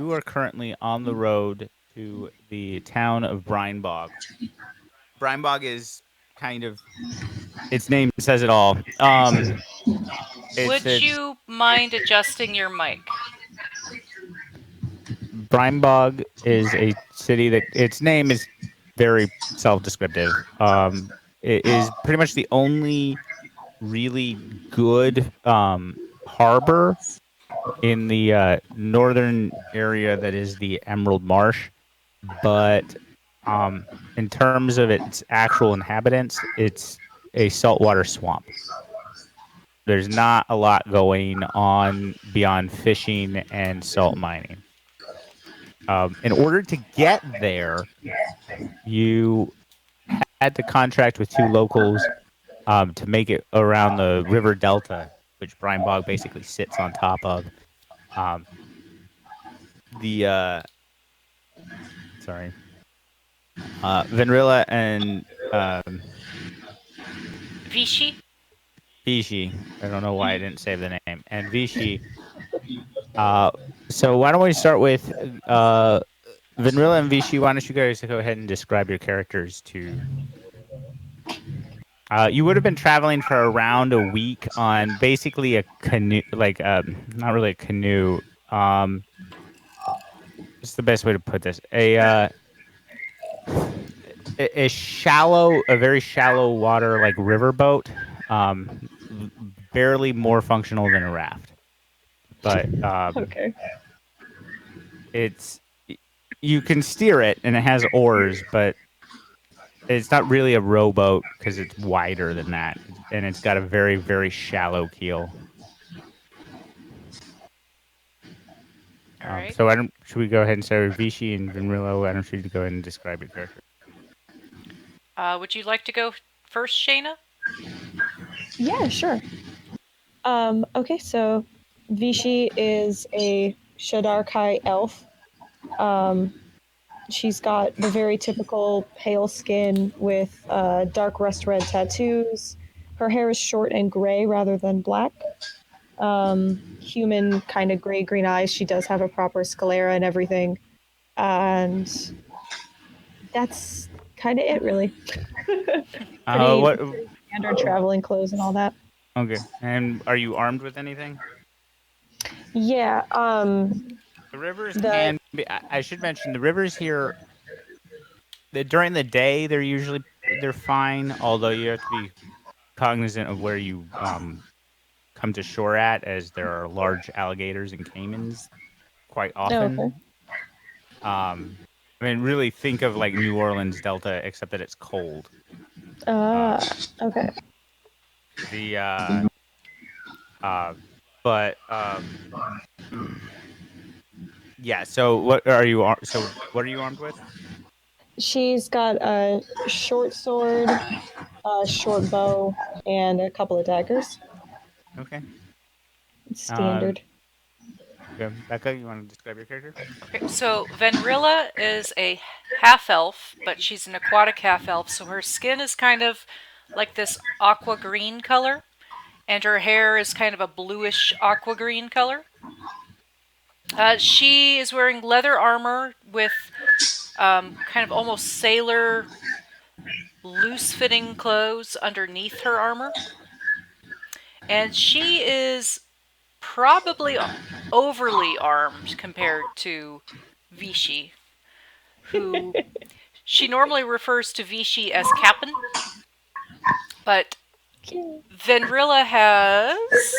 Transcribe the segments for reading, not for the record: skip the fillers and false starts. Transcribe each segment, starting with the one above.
you are currently on the road to the town of Brinebog. Brinebog is kind of its name says it all. It's Would a you mind adjusting your mic? Brinebog is a city that its name is very self-descriptive. It is pretty much the only really good harbor in the northern area that is the Emerald Marsh. But in terms of its actual inhabitants, it's a saltwater swamp. There's not a lot going on beyond fishing and salt mining. In order to get there, you had to contract with two locals to make it around the river delta, which Brian Bog basically sits on top of. Um, the sorry, Venrilla and Vichy? Vichy. I don't know why I didn't save the name. And Vichy. Uh, so why don't we start with Venrilla and Vichy? Why don't you guys go ahead and describe your characters to you would have been traveling for around a week on basically a canoe, like not really a canoe. What's the best way to put this? A shallow, a very shallow water like riverboat, barely more functional than a raft. But Okay. it's you can steer it and it has oars, but it's not really a rowboat because it's wider than that, and it's got a very very shallow keel. All right. So I don't. Should we go ahead and start with Vichy and Vinrillo? Why don't you go ahead and describe your character? Would you like to go first, Shayna? Yeah, sure. Okay, so Vichy is a Shadarkai elf. Um, she's got the very typical pale skin with dark rust red tattoos. Her hair is short and gray rather than black. Human kind of gray green eyes. She does have a proper sclera and everything. And that's kind of it, really. pretty, What? pretty standard traveling clothes and all that. Okay. And are you armed with anything? Yeah. The rivers The can be. I should mention the rivers here. During the day, they're fine. Although you have to be cognizant of where you come to shore at, as there are large alligators and caimans quite oh, okay. often. Um, I mean, really think of like New Orleans Delta, except that it's cold. Uh, Um, okay. the uh, but yeah. So what are you armed with? She's got a short sword, a short bow, and a couple of daggers. Okay. Uh, Standard. okay. Becca, you want to describe your character? Okay, so Venrilla is a half elf, but she's an aquatic half elf, so her skin is kind of like this aqua green color, and her hair is kind of a bluish aqua green color. She is wearing leather armor with kind of almost sailor loose fitting clothes underneath her armor. And she is probably overly armed compared to Vichy, who she normally refers to Vichy as Cap'n, but Venrilla has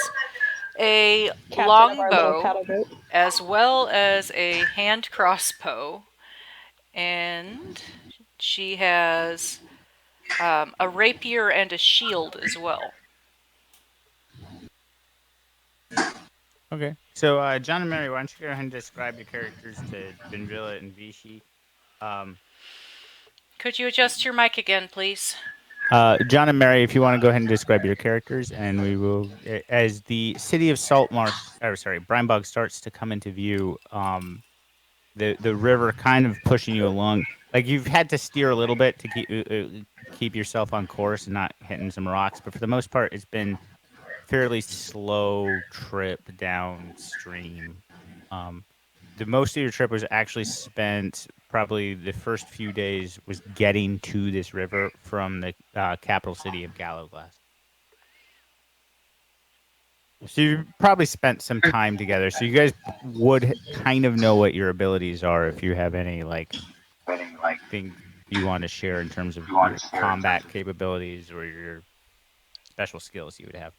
a Captain of our little longbow paddle boat. as well as a hand crossbow, and she has a rapier and a shield as well. Okay. So John and Mary, why don't you go ahead and describe your characters to Benvilla and Vichy? Um, Could you adjust your mic again, please? John and Mary, if you want to go ahead and describe your characters, and we will, as the city of Saltmarsh, or sorry, Brinebog starts to come into view, the river kind of pushing you along. Like you've had to steer a little bit to keep yourself on course and not hitting some rocks, but for the most part, it's been fairly slow trip downstream. Um, the most of your trip was actually spent probably the first few days was getting to this river from the capital city of Gallowglass. So you probably spent some time together. So you guys would kind of know what your abilities are if you have any like things you want to share in terms of your combat capabilities or your special skills you would have.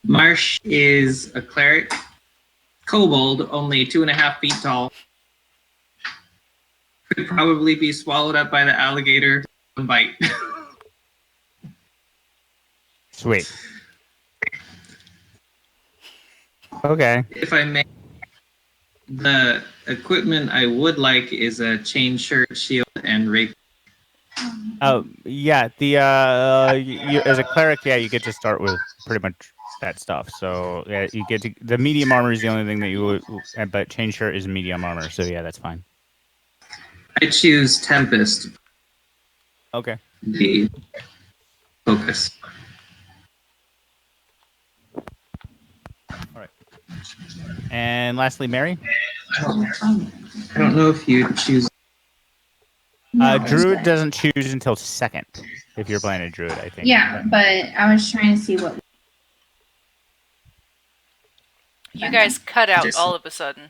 Marsh is a cleric, kobold, only 2.5 feet tall. Could probably be swallowed up by the alligator in one bite. Sweet. Okay. If I may, the equipment I would like is a chain shirt, shield, and rapier. Yeah. You as a cleric, yeah, you get to start with pretty much that stuff. So yeah, you get to the medium armor is the only thing that you would, but chain shirt is medium armor. So yeah, that's fine. I choose Tempest, Okay. the focus. All right. And lastly, Mary. I don't know if you choose. Druid doesn't choose until second. If you're playing a druid, I think. Yeah, but I was trying to see what. You guys cut out all of a sudden.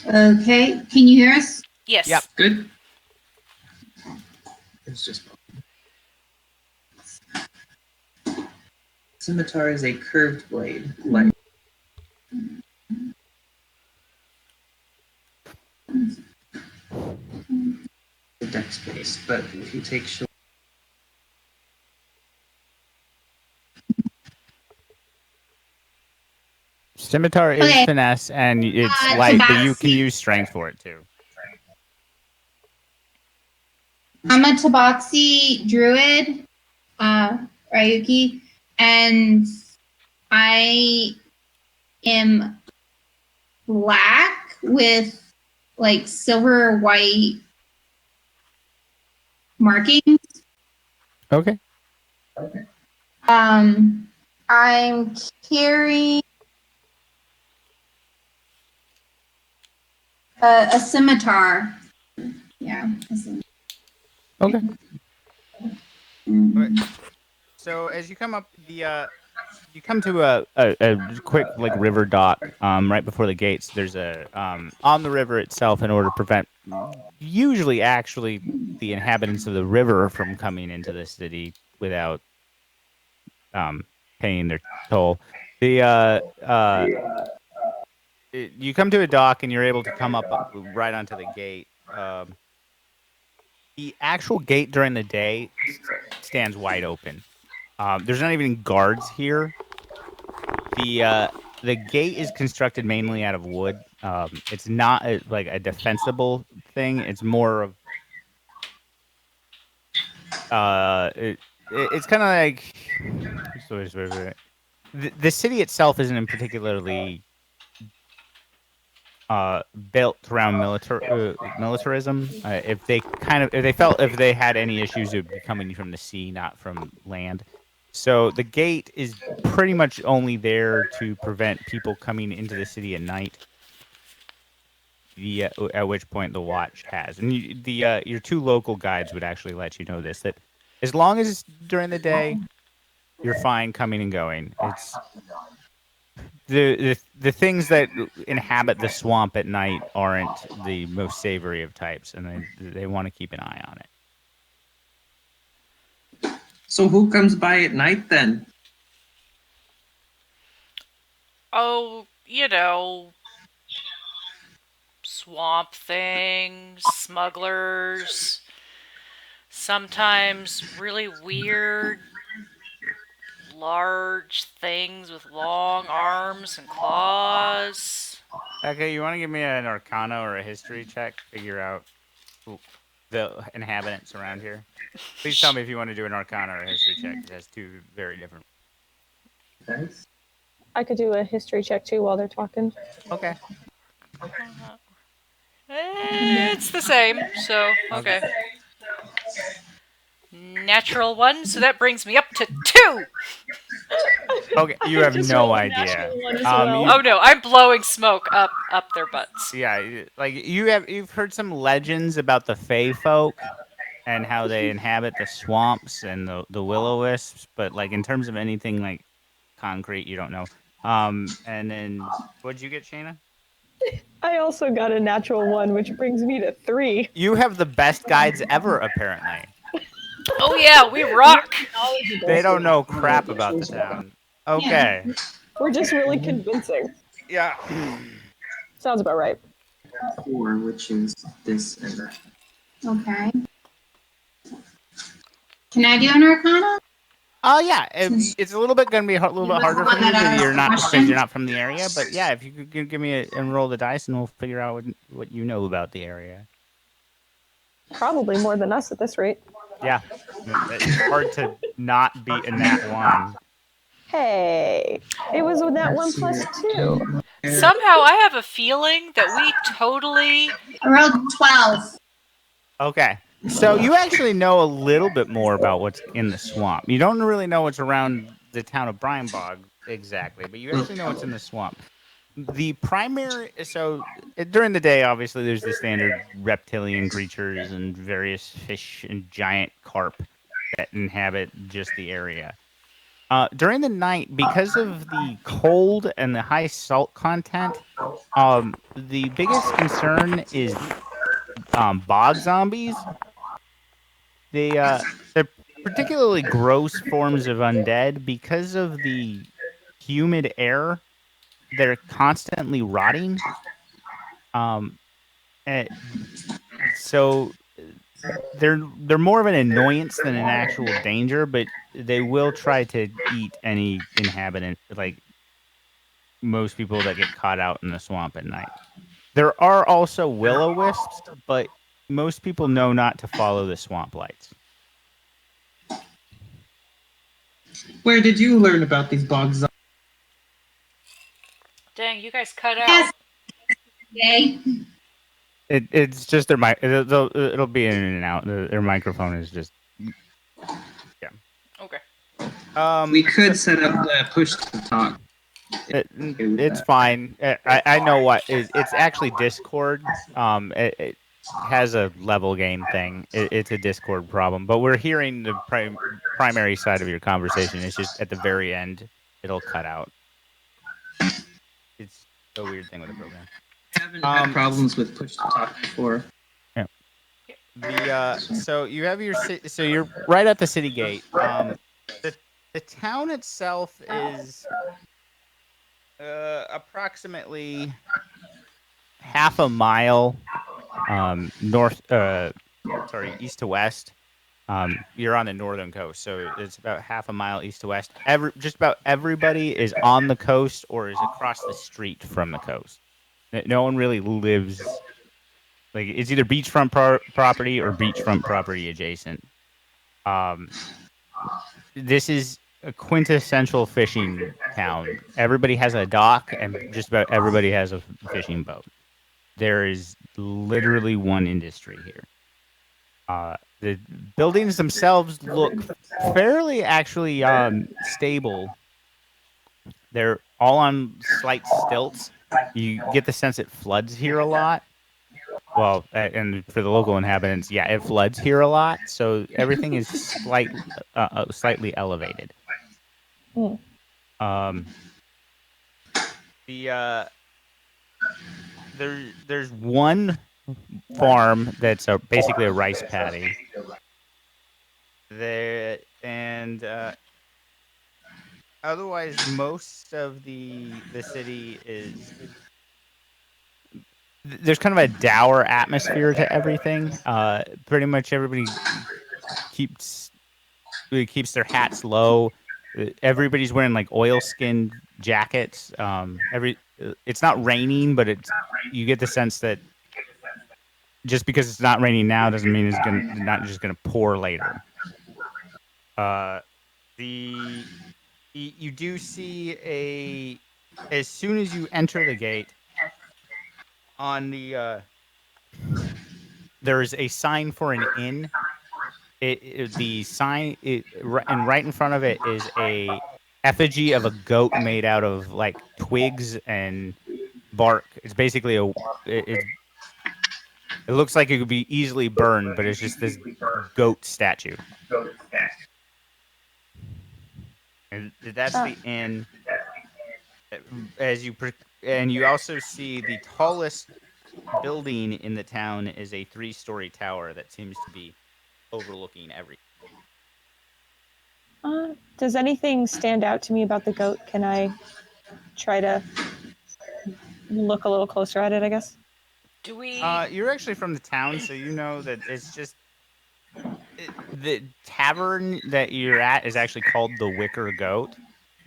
Okay, can you hear us? Yes. Yep. Good. It's just. Scimitar is a curved blade, like. The dex base, but if you take short. Scimitar is Okay. finesse, and it's light, but you can Tabaxi. use strength for it too. I'm a Tabaxi druid, Ryuki, and I am black with like silver white markings. Okay. I'm carrying a scimitar. Yeah. A scimitar. Okay. Mhm. So as you come up you come to a quick like river dock right before the gates. There's a on the river itself in order to prevent usually actually the inhabitants of the river from coming into the city without paying their toll. You come to a dock and you're able to come up right onto the gate. The actual gate during the day stands wide open. There's not even guards here. The gate is constructed mainly out of wood. It's not like a defensible thing. It's more of it's kind of like what's the way to describe it? The city itself isn't particularly built around militarism. If they had any issues, it would be coming from the sea, not from land. So the gate is pretty much only there to prevent people coming into the city at night. At which point the watch has, and your two local guides would actually let you know this, that as long as it's during the day, you're fine coming and going. It's the things that inhabit the swamp at night aren't the most savory of types, and they want to keep an eye on it. So who comes by at night then? Oh, swamp things, smugglers, sometimes really weird, large things with long arms and claws. Okay, you want to give me an Arcana or a History check to figure out the inhabitants around here? Please tell me if you want to do an Arcana or a History check. It has two very different. I could do a history check too while they're talking. Okay. It's the same, so okay. Natural 1, so that brings me up to 2. Okay, you I have just no rolled a idea. natural one as You- well. Oh no, I'm blowing smoke up their butts. Yeah, like you've heard some legends about the Fey folk and how they inhabit the swamps and the will-o-wisps, but like in terms of anything like concrete, you don't know. And then what'd you get, Shayna? I also got a natural one, which brings me to 3. You have the best guides ever, apparently. Oh yeah, we You're rock. knowledgeable. They don't know crap about the town. Okay. We're just really convincing. Yeah. Sounds about right. 4, which is this and that. Okay. Can I do an arcana? Oh yeah, it's a little bit gonna be a little It bit was harder the for one you that because asked the question. you're not from the area. But yeah, if you could give me and roll the dice, and we'll figure out what you know about the area. Probably more than us at this rate. Yeah, it's hard to not beat a nat 1. Hey, it was with that 1 plus 2. Somehow I have a feeling that we totally. I rolled 12. Okay, so you actually know a little bit more about what's in the swamp. You don't really know what's around the town of Brinebog exactly, but you actually know what's in the swamp. The primary during the day, obviously, there's the standard reptilian creatures and various fish and giant carp that inhabit just the area. During the night, because of the cold and the high salt content, the biggest concern is bog zombies. They're particularly gross forms of undead because of the humid air. They're constantly rotting. Um, eh, so they're more of an annoyance than an actual danger, but they will try to eat any inhabitant, like most people that get caught out in the swamp at night. There are also will-o-wisps, but most people know not to follow the swamp lights. Where did you learn about these bogs? Dang, you guys cut out. Yes. Yay. It's just their mic. It'll be in and out. Their microphone is just yeah. Okay. We could set up the push to talk. It's fine. I know what it's actually Discord. It has a level game thing. It's a Discord problem, but we're hearing the primary side of your conversation. It's just at the very end, it'll cut out. It's a weird thing with the program. I haven't had problems with push to talk before. Yeah. So you have so you're right at the city gate. The town itself is approximately half a mile east to west. You're on the northern coast, so it's about half a mile east to west. Just about everybody is on the coast or is across the street from the coast. No one really lives like it's either beachfront property or beachfront property adjacent. This is a quintessential fishing town. Everybody has a dock, and just about everybody has a fishing boat. There is literally one industry here. The buildings themselves look fairly actually stable. They're all on slight stilts. You get the sense it floods here a lot. Well, and for the local inhabitants, yeah, it floods here a lot. So everything is slightly elevated. Hmm. There's one farm that's basically a rice paddy. Otherwise, most of the city is there's kind of a dour atmosphere to everything. Pretty much everybody keeps their hats low. Everybody's wearing like oilskin jackets. It's not raining, but you get the sense that just because it's not raining now doesn't mean it's not just gonna pour later. You do see as soon as you enter the gate on the there is a sign for an inn the sign and right in front of it is a effigy of a goat made out of like twigs and bark. It's basically it looks like it could be easily burned, but it's just this goat statue. And that's Uh, the inn. As you and you also see the tallest building in the town is a 3-story tower that seems to be overlooking everything. does anything stand out to me about the goat? Can I try to look a little closer at it, I guess? Do we? You're actually from the town, so you know that it's just the tavern that you're at is actually called the Wicker Goat,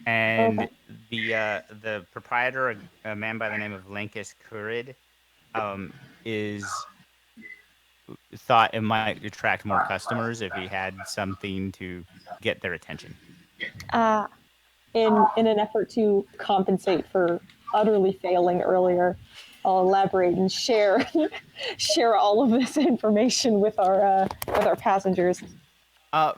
and Okay. the proprietor, a man by the name of Lankus Kurid, is thought it might attract more customers if he had something to get their attention. Uh, in an effort to compensate for utterly failing earlier, I'll elaborate and share share all of this information with our passengers.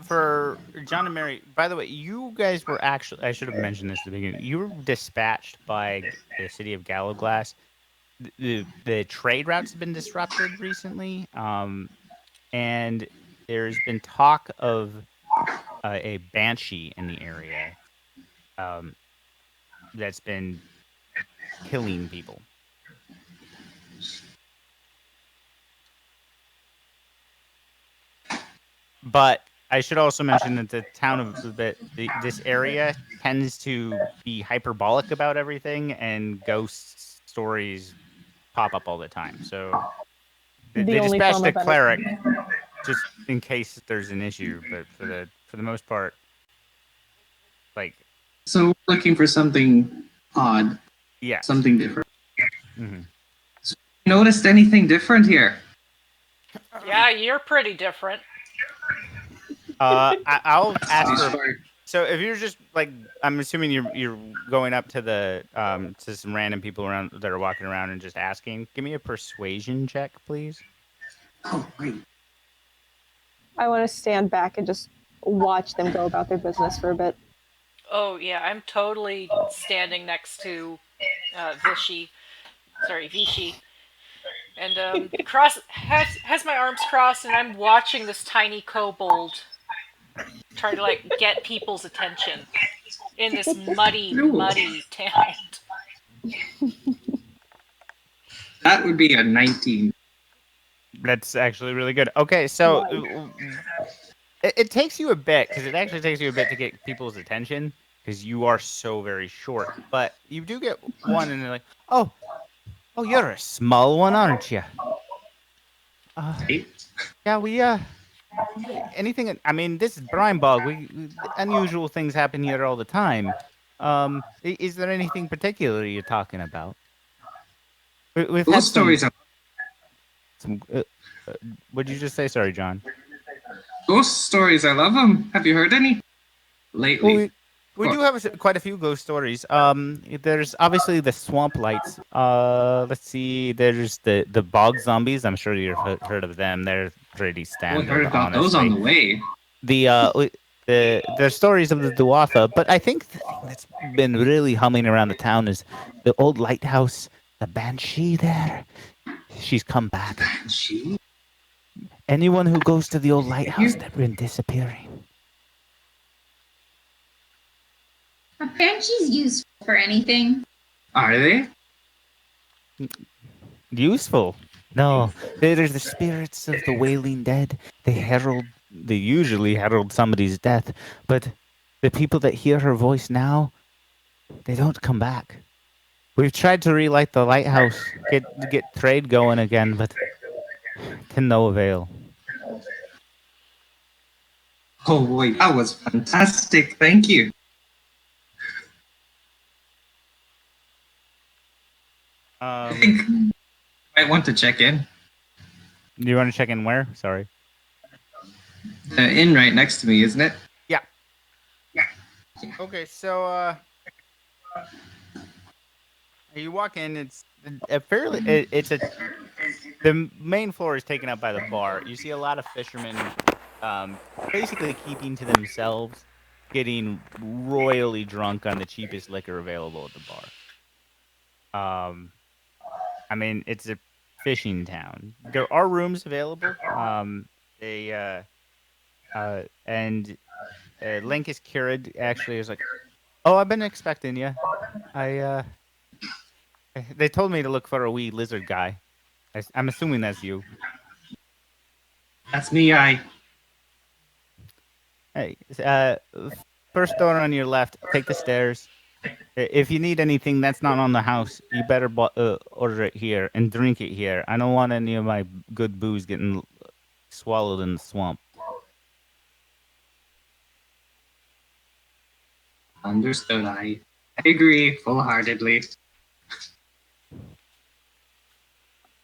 For John and Mary, by the way, you guys were actually, I should have mentioned this at the beginning. You were dispatched by the city of Gallowglass. The trade routes have been disrupted recently, and there's been talk of a banshee in the area um, that's been killing people. But I should also mention that the town of this area tends to be hyperbolic about everything, and ghost stories pop up all the time. So The they only dispatched form a of cleric entertainment. just in case there's an issue. But for the most part, like So we're looking for something odd, yes. something different. Mm-hmm. So, noticed anything different here? Yeah, you're pretty different. I'll ask As for. far- So if you're just like, I'm assuming you're going up to the to some random people around that are walking around and just asking. Give me a persuasion check, please. Oh, wait. I want to stand back and just watch them go about their business for a bit. Oh yeah, I'm totally standing next to Vichy, and cross has my arms crossed, and I'm watching this tiny kobold try to like get people's attention in this muddy, Ooh. muddy town. That would be a 19. That's actually really good. Okay, so it takes you a bit because it actually takes you a bit to get people's attention because you are so very short. But you do get one, and they're like, "Oh, oh, you're a small one, aren't you?" Right? Yeah, we anything. I mean, this is Brinebog. Unusual things happen here all the time. Is there anything particular you're talking about? We've had Those stories are some. Uh, what'd you just say? Sorry, John. ghost stories. I love them. Have you heard any Well, lately? we do have quite a few ghost stories. There's obviously the swamp lights. Let's see. There's the bog zombies. I'm sure you've heard of them. They're pretty I standard, heard about those honestly. on the way. The stories of the Duatha, but I think the thing that's been really humming around the town is the old lighthouse, the banshee there. She's come back. Banshee? Anyone who goes to the old lighthouse, they've been disappearing. Are banshees useful for anything? Are they? Useful. No, they're the spirits of the wailing dead. They usually herald somebody's death, but the people that hear her voice now, they don't come back. We've tried to relight the lighthouse, get trade going again, but to no avail. Oh boy, that was fantastic. Thank you. I think I might want to check in. Do you want to check in where? Sorry. The inn right next to me, isn't it? Yeah. Yeah. Okay, so you walk in. It's a fairly. It's a. The main floor is taken up by the bar. You see a lot of fishermen um, basically keeping to themselves, getting royally drunk on the cheapest liquor available at the bar. Um, I mean, it's a fishing town. There are rooms available. They and Linkus Currid actually is like, "Oh, I've been expecting you. I they told me to look for a wee lizard guy. I'm assuming that's you. That's me. I Hey, first door on your left. Take the stairs. If you need anything that's not on the house, you better order it here and drink it here. I don't want any of my good booze getting swallowed in the swamp." understood. I agree full-heartedly.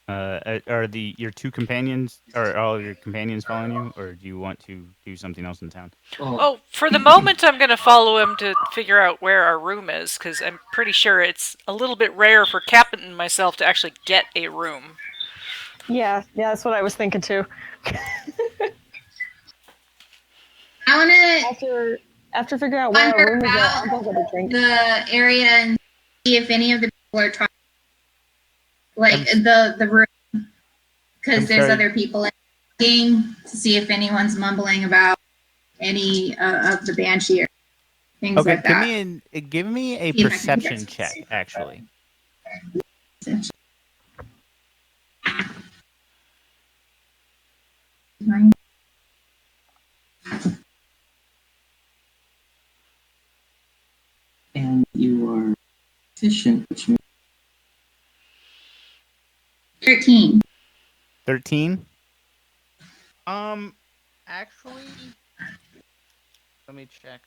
Are the your two companions or all your companions following you, or do you want to do something else in town? Oh, for the moment, I'm going to follow him to figure out where our room is, because I'm pretty sure it's a little bit rare for Captain and myself to actually get a room. Yeah, that's what I was thinking too. I want to After figuring out where our wonder room is at, about I'll go get a drink. the area and see if any of the people are trying, like I'm the room, I'm because there's sorry. other people in the game to see if anyone's mumbling about any of the banshee or things Okay, like that. give me a See if I can perception guess. check, actually. And you are efficient, which means 13. 13. Actually, let me check.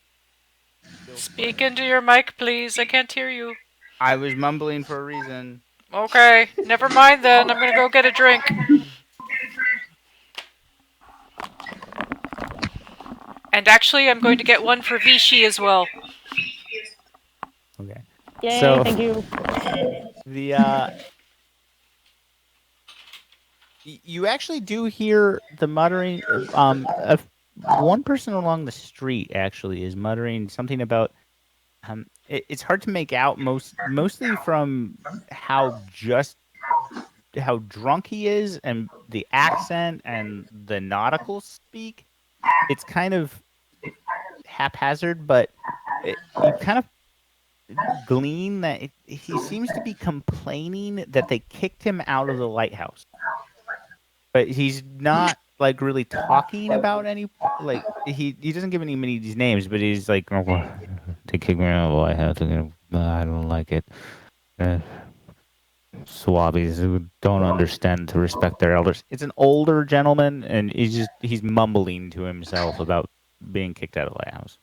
Speak into your mic, please. I can't hear you. I was mumbling for a reason. Okay, never mind then. I'm going to go get a drink. And actually, I'm going to get one for Vichy as well. Okay. Yay, So thank you. the you actually do hear the muttering. One person along the street actually is muttering something about. It's hard to make out mostly from how drunk he is and the accent and the nautical speak. It's kind of haphazard, but you kind of glean that he seems to be complaining that they kicked him out of the lighthouse, but he's not like really talking about any like he doesn't give any many of these names, but he's like, "Oh, well, they kicked me out of the lighthouse. I don't like it. Uh, Swabbies who don't understand to respect their elders." It's an older gentleman, and he's mumbling to himself about being kicked out of the lighthouse.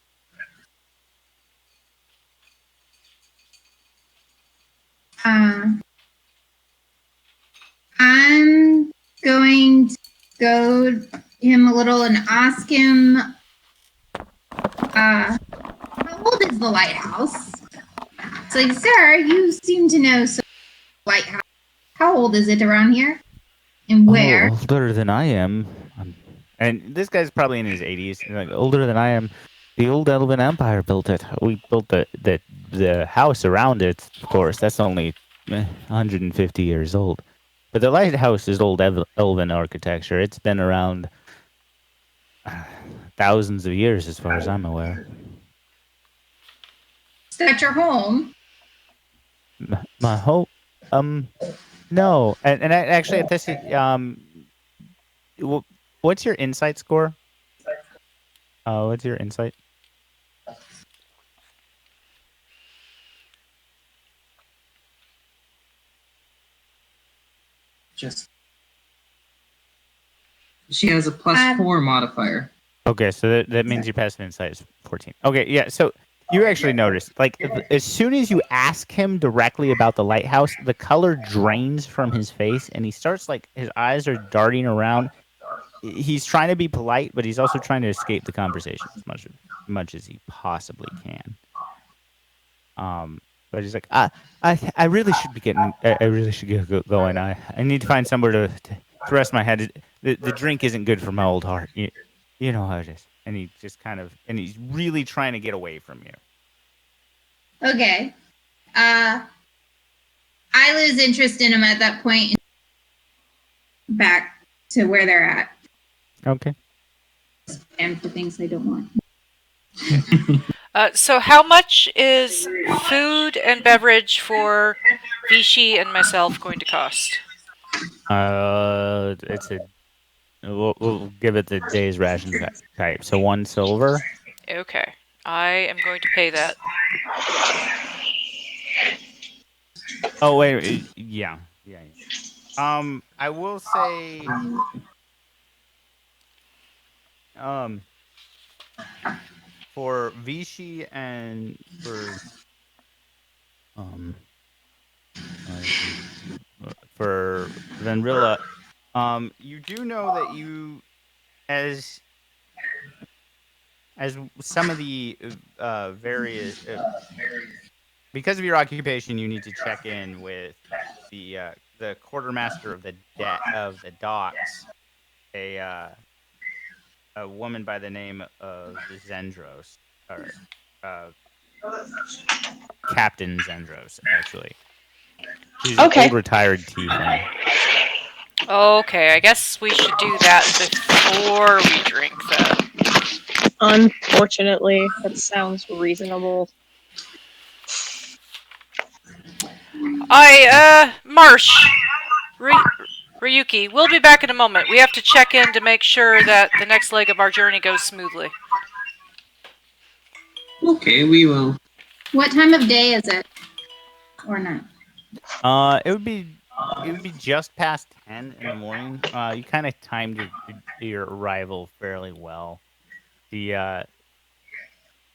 I'm going to go him a little and ask him, how old is the lighthouse? It's like, sir, you seem to know so lighthouse. How old is it around here? And where? Oh, older than I am. And this guy's probably in his 80s. Like, older than I am. The old Elven Empire built it. We built the house around it, of course. That's only 150 years old. But the lighthouse is old Elven architecture. It's been around thousands of years, as far as I'm aware. Is that your home? My hope, no. Actually, at this, what's your insight score? What's your insight? just she has a +4 modifier. Okay, so that means your passive insight is 14. Okay, yeah. So you actually notice, like, as soon as you ask him directly about the lighthouse, the color drains from his face, and he starts like his eyes are darting around. He's trying to be polite, but he's also trying to escape the conversation as much as he possibly can. But he's like, I really should be getting, I really should get going. I need to find somewhere to rest my head. The drink isn't good for my old heart. You know how it is. And he just kind of, and he's really trying to get away from you. Okay. I lose interest in them at that point. Back to where they're at, Okay. and for things they don't want. So how much is food and beverage for Vichy and myself going to cost? It's a, we'll give it the day's ration type. So 1 silver. Okay. I am going to pay that. Oh, wait. Yeah. Yeah. I will say, um, for Vichy and um, for Vanrilla, you do know that as some of the various because of your occupation, you need to check in with the quartermaster of the docks, a a woman by the name of Zendros, or uh, Captain Zendros, actually. She's an Okay. old retired tiefling. Okay, I guess we should do that before we drink then. Unfortunately, that sounds reasonable. Marsh, Ryuki, we'll be back in a moment. We have to check in to make sure that the next leg of our journey goes smoothly. Okay, we will. What time of day is it? Or not? It would be just past 10 in the morning. You kind of timed your arrival fairly well. The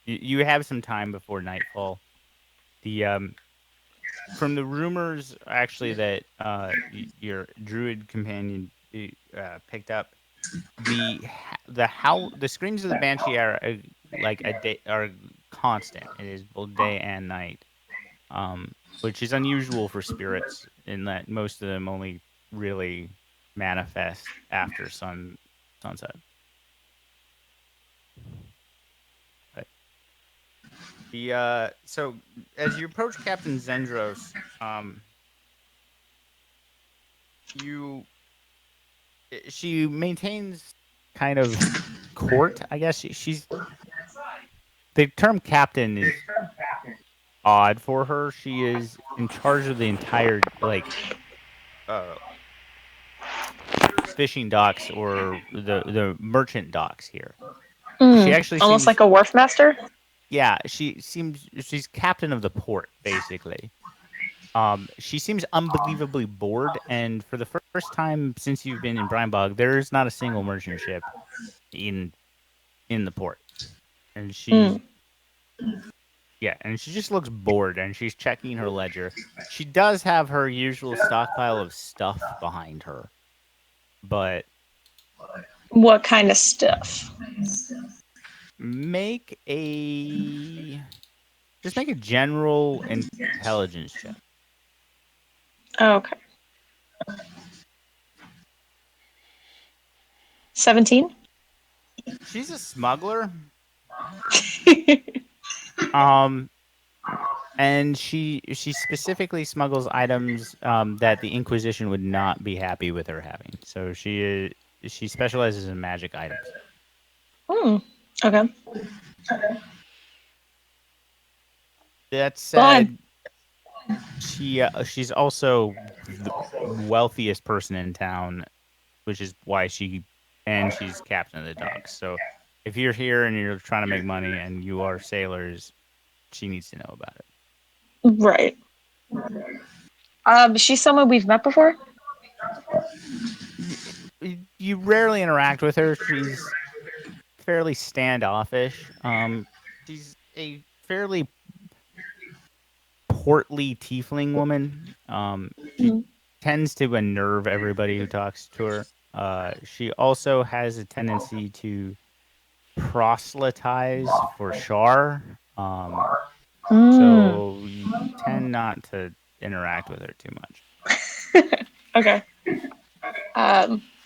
you have some time before nightfall. The from the rumors actually that your druid companion picked up, the screams of the banshee are like a day are constant. It is both day and night, which is unusual for spirits in that most of them only really manifest after sunset. But the so as you approach Captain Zendros, you she maintains kind of court. I guess she's the term captain is odd for her. She is in charge of the entire uh fishing docks or the merchant docks here. She actually Almost seems like a wharf master. yeah, she's captain of the port basically. She seems unbelievably bored, and for the first time since you've been in Brinebog, there's not a single merchant ship in the port. And Hmm. she just looks bored and she's checking her ledger. She does have her usual stockpile of stuff behind her, but What kind of stuff? make a just make a general intelligence check. Okay. 17? She's a smuggler. Um and she specifically smuggles items that the Inquisition would not be happy with her having. So she specializes in magic items. Hmm. Okay. That Go on. said, she's also the wealthiest person in town, which is why she's captain of the docks. So if you're here and you're trying to make money and you are sailors, she needs to know about it. Right. She's someone we've met before? You rarely interact with her. She's fairly standoffish. She's a fairly portly tiefling woman. She Hmm. tends to unnerve everybody who talks to her. She also has a tendency to proselytize for Shar. Mm. So you tend not to interact with her too much. Okay.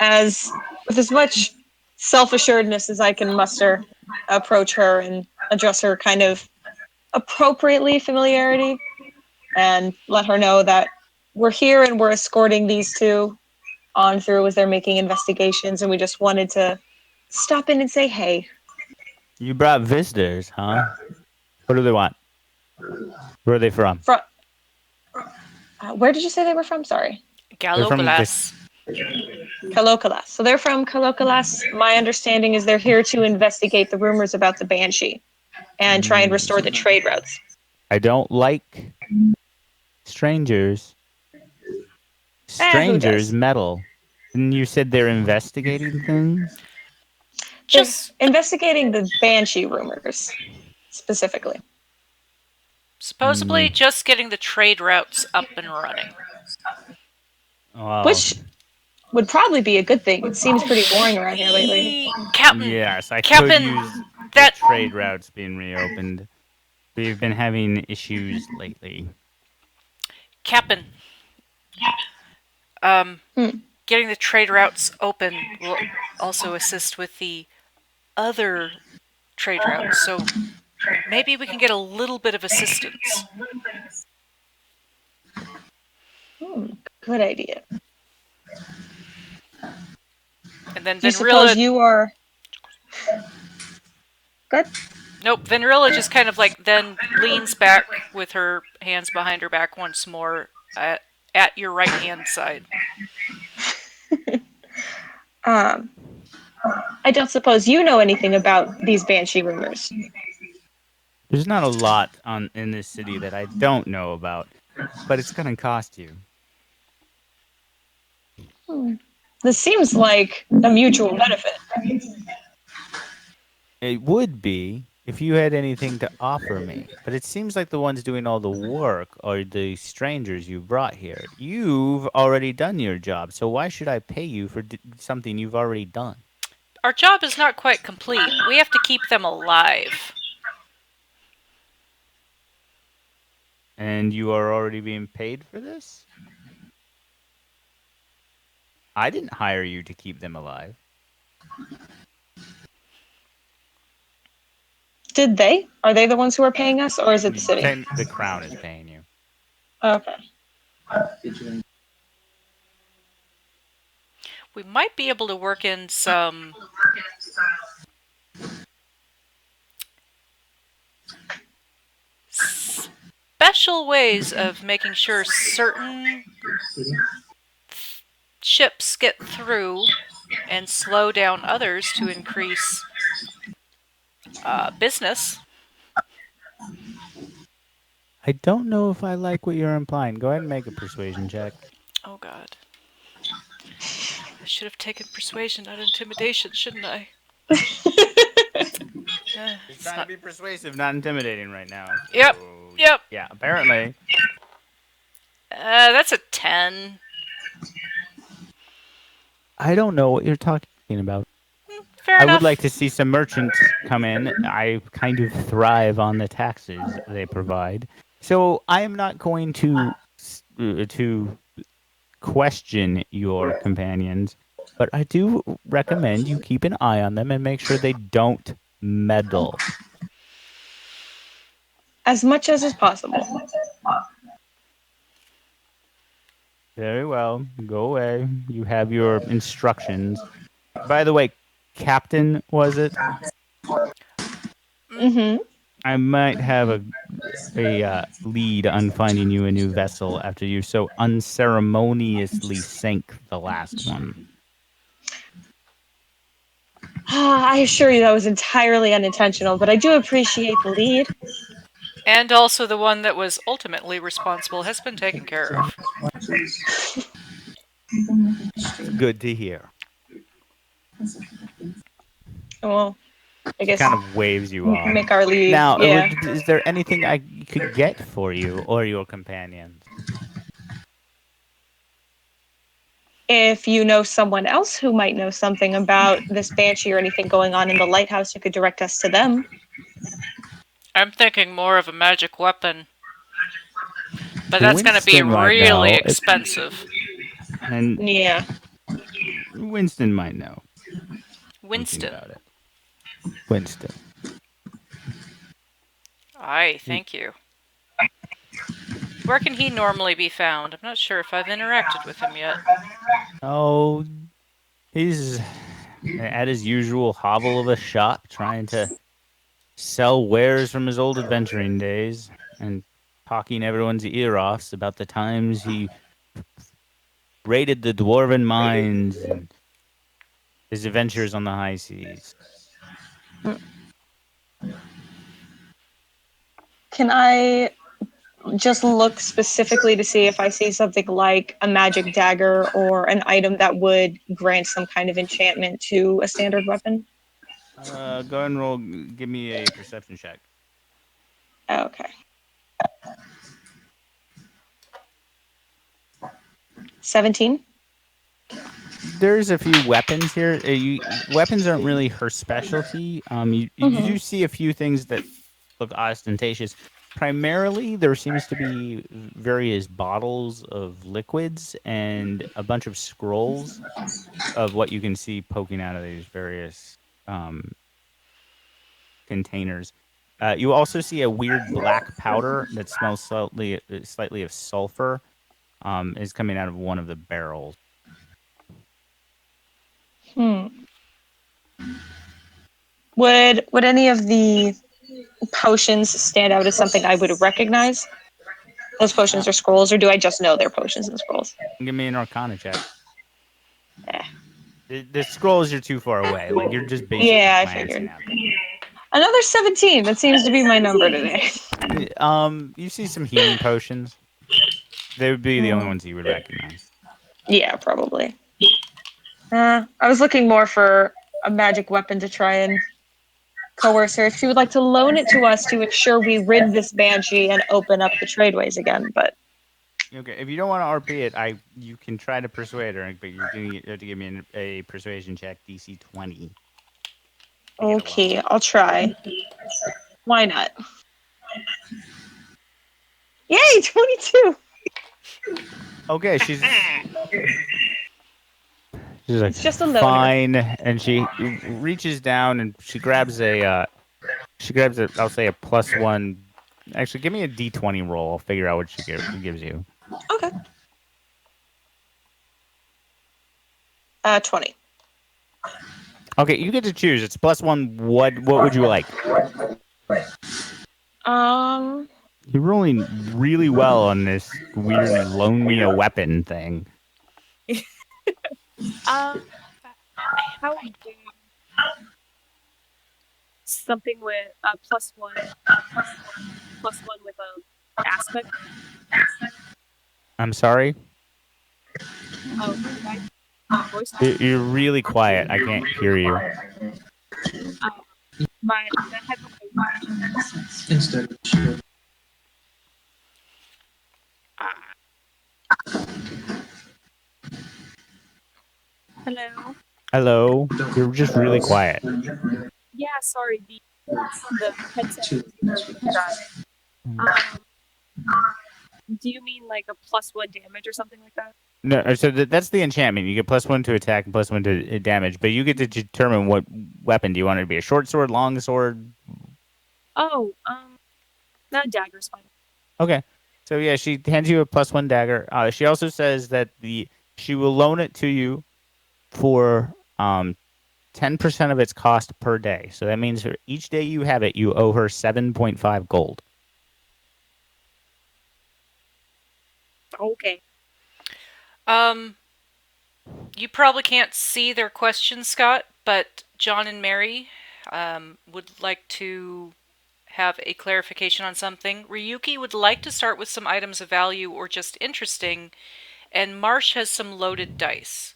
As with as much self-assuredness as I can muster, approach her and address her kind of appropriately familiarity, and let her know that we're here and we're escorting these two on through as they're making investigations, and we just wanted to stop in and say hey. You brought visitors, huh? What do they want? Where are they from? Where did you say they were from? Sorry. They're from Galogalas. Kalokalas. So they're from Kalokalas. My understanding is they're here to investigate the rumors about the Banshee and try and restore the trade routes. I don't like strangers. Who Strangers does? meddle. And you said they're investigating things? Just investigating the Banshee rumors, specifically. supposedly just getting the trade routes up and running. Well, Which would probably be a good thing. It seems pretty boring around here lately. Captain, yes, I could Captain, use that the trade routes being reopened. We've been having issues lately. Captain. Getting the trade routes open will also assist with the other trade routes, so maybe we can get a little bit of assistance. Good idea. And then Do you suppose Venrilla. you are. Good? Nope, Venrilla just kind of like then leans back with her hands behind her back once more at your right hand side. I don't suppose you know anything about these Banshee rumors. There's not a lot in this city that I don't know about, but it's going to cost you. This seems like a mutual benefit. It would be if you had anything to offer me, but it seems like the ones doing all the work are the strangers you brought here. You've already done your job, so why should I pay you for something you've already done? Our job is not quite complete. We have to keep them alive. And you are already being paid for this? I didn't hire you to keep them alive. Did they? Are they the ones who are paying us, or is it the city? The crown is paying you. Okay. We might be able to work in some special ways of making sure certain ships get through and slow down others to increase business. I don't know if I like what you're implying. Go ahead and make a persuasion check. Oh, God. I should have taken persuasion, not intimidation, shouldn't I? You're trying to be persuasive, not intimidating right now. So, Yep. Yeah, apparently. That's a 10. I don't know what you're talking about. Fair I enough. would like to see some merchants come in. I kind of thrive on the taxes they provide. So I am not going to question your companions, but I do recommend you keep an eye on them and make sure they don't meddle. As much as is possible. Very well. Go away. You have your instructions. By the way, Captain, was it? Mm-hmm. I might have a lead on finding you a new vessel after you so unceremoniously sank the last one. I assure you that was entirely unintentional, but I do appreciate the lead. And also the one that was ultimately responsible has been taken care of. Good to hear. Well, I guess Kind of waves you off. make our lead. Now, yeah. is there anything I could get for you or your companions? If you know someone else who might know something about this Banshee or anything going on in the lighthouse, you could direct us to them. I'm thinking more of a magic weapon. But that's going to be Winston might really know. expensive. And Yeah. Winston might know. thinking Winston. about it. Winston. Aye, thank you. Where can he normally be found? I'm not sure if I've interacted with him yet. Oh, he's at his usual hovel of a shop trying to sell wares from his old adventuring days and talking everyone's ear offs about the times he raided the dwarven mines and his adventures on the high seas. Can I just look specifically to see if I see something like a magic dagger or an item that would grant some kind of enchantment to a standard weapon? Go ahead and roll. Give me a perception check. Okay. 17. There's a few weapons here. Weapons aren't really her specialty. You do see a few things that look ostentatious. Primarily, there seems to be various bottles of liquids and a bunch of scrolls of what you can see poking out of these various um, containers. You also see a weird black powder that smells slightly of sulfur. Is coming out of one of the barrels. Hmm. Would any of the potions stand out as something I would recognize? Those Uh, potions are scrolls, or do I just know they're potions and scrolls? Give me an Arcana check. Eh. The scrolls are too far away. Like you're just basically Yeah, I glancing figured. at them. Another 17. That seems to be my number today. You see some healing potions. They would be the only Hmm. ones you would recognize. Yeah, probably. I was looking more for a magic weapon to try and coerce her if she would like to loan it to us to ensure we rid this banshee and open up the tradeways again. But Okay, if you don't want to RP it, you can try to persuade her, but you have to give me a persuasion check, DC 20, to get a loan. okay, I'll try. Why not? Yay, 22. Okay, she's like It's just a loner. fine, and she reaches down and she grabs a I'll say a +1. Actually, give me a D20 roll. I'll figure out what gives you. Okay. 20. Okay, you get to choose. It's +1. What would you like? Um, You're rolling really well on this weird loan me a weapon thing. How do something with +1 with a aspect? I'm sorry. Oh, voice. You're really quiet. I can't hear you. My the headphone. Instead of Hello. Hello. You're just really quiet. Yeah, sorry. The headset is really bad. Do you mean like a +1 damage or something like that? No, so that's the enchantment. You get +1 to attack and +1 to damage, but you get to determine what weapon. Do you want it to be a short sword, long sword? Oh, not a dagger's fine. Okay. So yeah, she hands you a +1 dagger. She also says that she will loan it to you for 10% of its cost per day. So that means for each day you have it, you owe her 7.5 gold. Okay. You probably can't see their questions, Scott, but John and Mary would like to have a clarification on something. Ryuki would like to start with some items of value or just interesting, and Marsh has some loaded dice.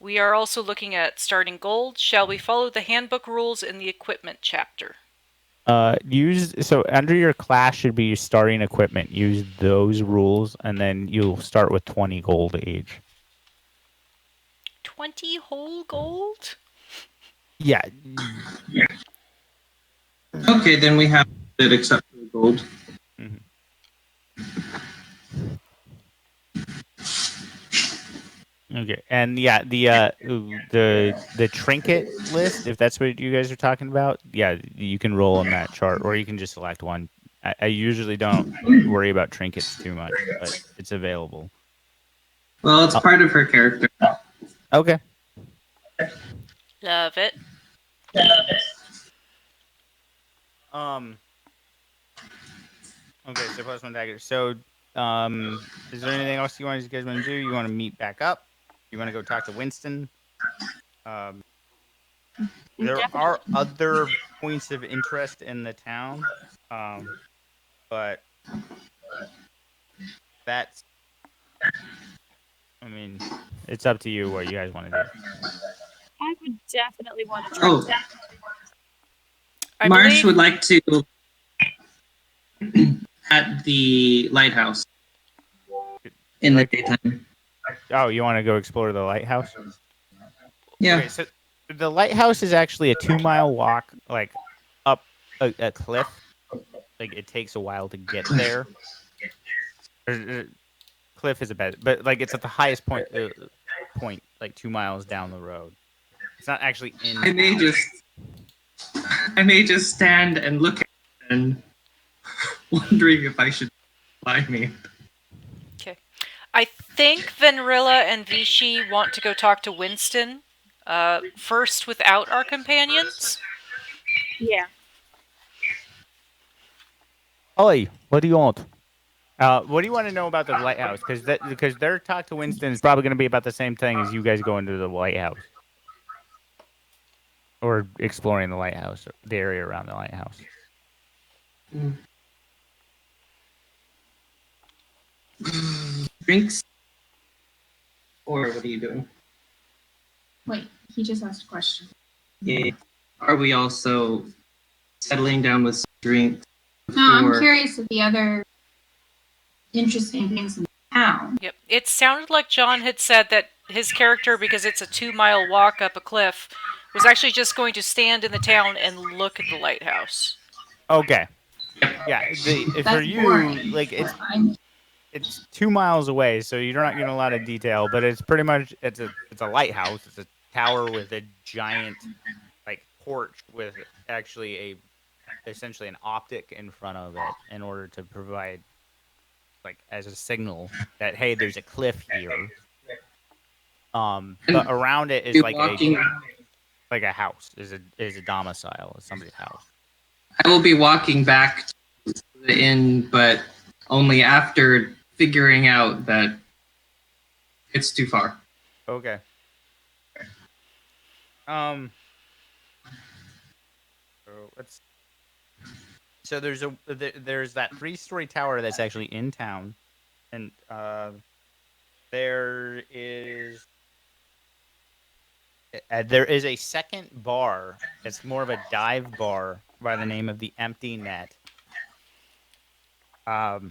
We are also looking at starting gold. Shall we follow the handbook rules in the equipment chapter? So under your class should be starting equipment. Use those rules, and then you'll start with 20 gold each. 20 whole gold? Yeah. okay, then we have it except for the gold. Okay, and yeah, the trinket list, if that's what you guys are talking about, yeah, you can roll on that chart, or you can just select one. I usually don't worry about trinkets too much, but it's available. Well, it's part of her character. Okay. Love it. Um. Okay, so plus one dagger. So, is there anything else you guys want to do? You want to meet back up? You want to go talk to Winston? Um, there are Definitely. other points of interest in the town, but that's. I mean, it's up to you what you guys want to do. I would definitely want to try. Oh, I Marsh believe would like to at the lighthouse in the Like, daytime. oh, you want to go explore the lighthouse? Yeah. Okay, so the lighthouse is actually a 2 mile walk, like up a cliff. Like it takes a while to get there. Cliff is a bit, but like it's at the highest point like 2 miles down the road. It's not actually in I may town. just stand and look at it and wondering if I should fly me. Okay. I think Venrilla and Vichy want to go talk to Winston first without our companions. Yeah. Ollie, what do you want? What do you want to know about the lighthouse? Because their talk to Winston is probably going to be about the same thing as you guys going to the lighthouse or exploring the lighthouse, or the area around the lighthouse. Drinks? Or what are you doing? Wait, he just asked a question. Yeah. Are we also settling down with some drinks? No, I'm Or- curious of the other interesting things in town. Yep. It sounded like John had said that his character, because it's a 2 mile walk up a cliff, was actually just going to stand in the town and look at the lighthouse. Okay. Yeah. For That's you, boring. like I'm it's 2 miles away, so you're not getting a lot of detail, but it's pretty much it's a lighthouse. It's a tower with a giant like porch with actually a essentially an optic in front of it in order to provide like as a signal that hey, there's a cliff here. But around it is Be like walking. a house, is a domicile, is somebody's house. I will be walking back to the inn, but only after figuring out that it's too far. Okay. So let's. So there's that 3-story tower that's actually in town, and there is there is a second bar. It's more of a dive bar by the name of the Empty Net. That's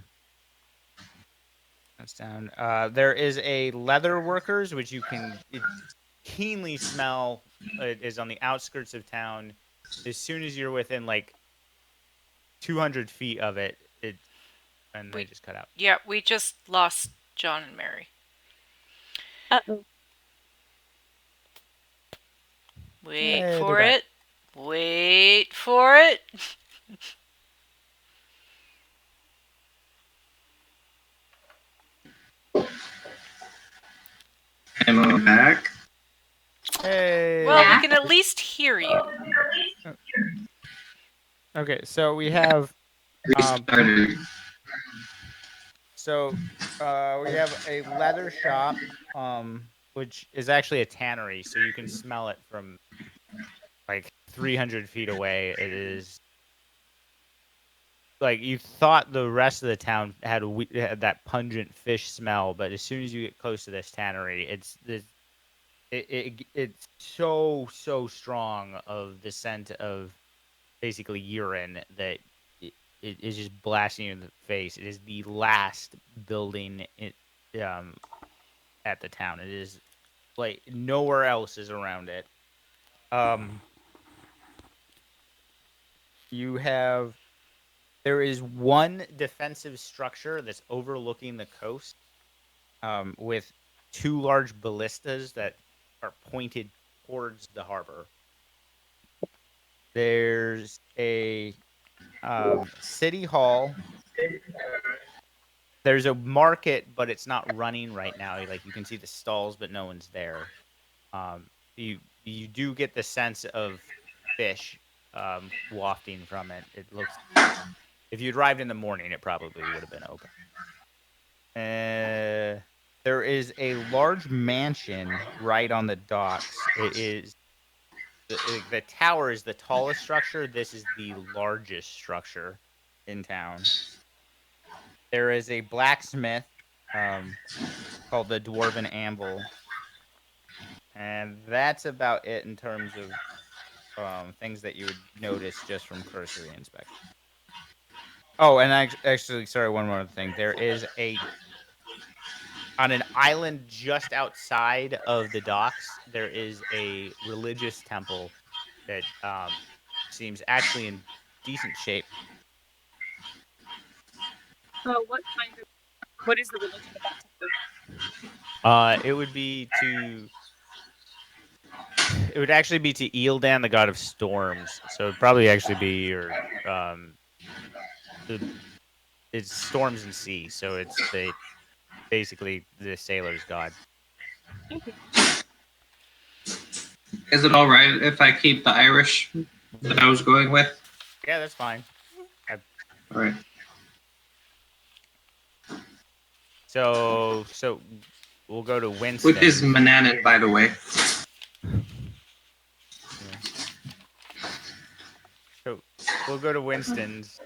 down. There is a Leather Workers, which you can keenly smell. It is on the outskirts of town. As soon as you're within like 200 feet of it, and they just cut out. Yeah, we just lost John and Mary. Uh-oh. Wait Hey, for they're back. it. Wait for it. I'm back. Hey. Well, we can at least hear you. Okay, so we have Restarted. so we have a leather shop, which is actually a tannery, so you can smell it from like 300 feet away. It is like you thought the rest of the town had that pungent fish smell, but as soon as you get close to this tannery, it's so strong of the scent of basically urine that it is just blasting you in the face. It is the last building at the town. It is like nowhere else is around it. You have There is one defensive structure that's overlooking the coast, with 2 large ballistas that are pointed towards the harbor. There's a city hall. There's a market, but it's not running right now. Like you can see the stalls, but no one's there. You do get the sense of fish wafting from it. It looks if you arrived in the morning, it probably would have been open. There is a large mansion right on the docks. It is the tower is the tallest structure. This is the largest structure in town. There is a blacksmith called the Dwarven Anvil, and that's about it in terms of things that you would notice just from cursory inspection. Oh, and actually, sorry, one more thing. There is on an island just outside of the docks. There is a religious temple that seems actually in decent shape. What is the religion of that It would be to. It would actually be to Eildan, the god of storms. So it'd probably actually be your it's storms and sea. So it's basically the sailor's god. Is it all right if I keep the Irish that I was going with? Yeah, that's fine. All right. So we'll go to Winston. Which is Mananan, by the way. Yeah. So we'll go to Winston's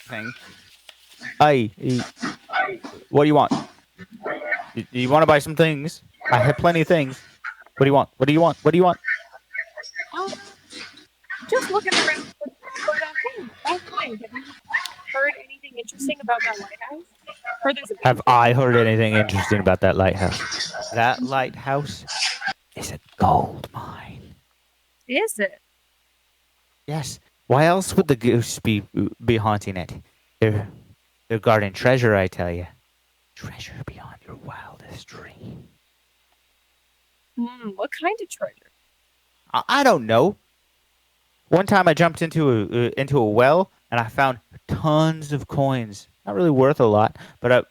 thing. Hey, what do you want? You want to buy some things? I have plenty of things. What do you want? What do you want? What do you want? Just looking around. But hey, by the way, have you heard anything interesting about that lighthouse? Have I heard anything interesting about that lighthouse? That lighthouse is a gold mine. Is it? Yes. Why else would the goose be haunting it? They're guarding treasure, I tell you. Treasure beyond your wildest dream. What kind of treasure? I don't know. One time I jumped into a well and I found tons of coins. Not really worth a lot, but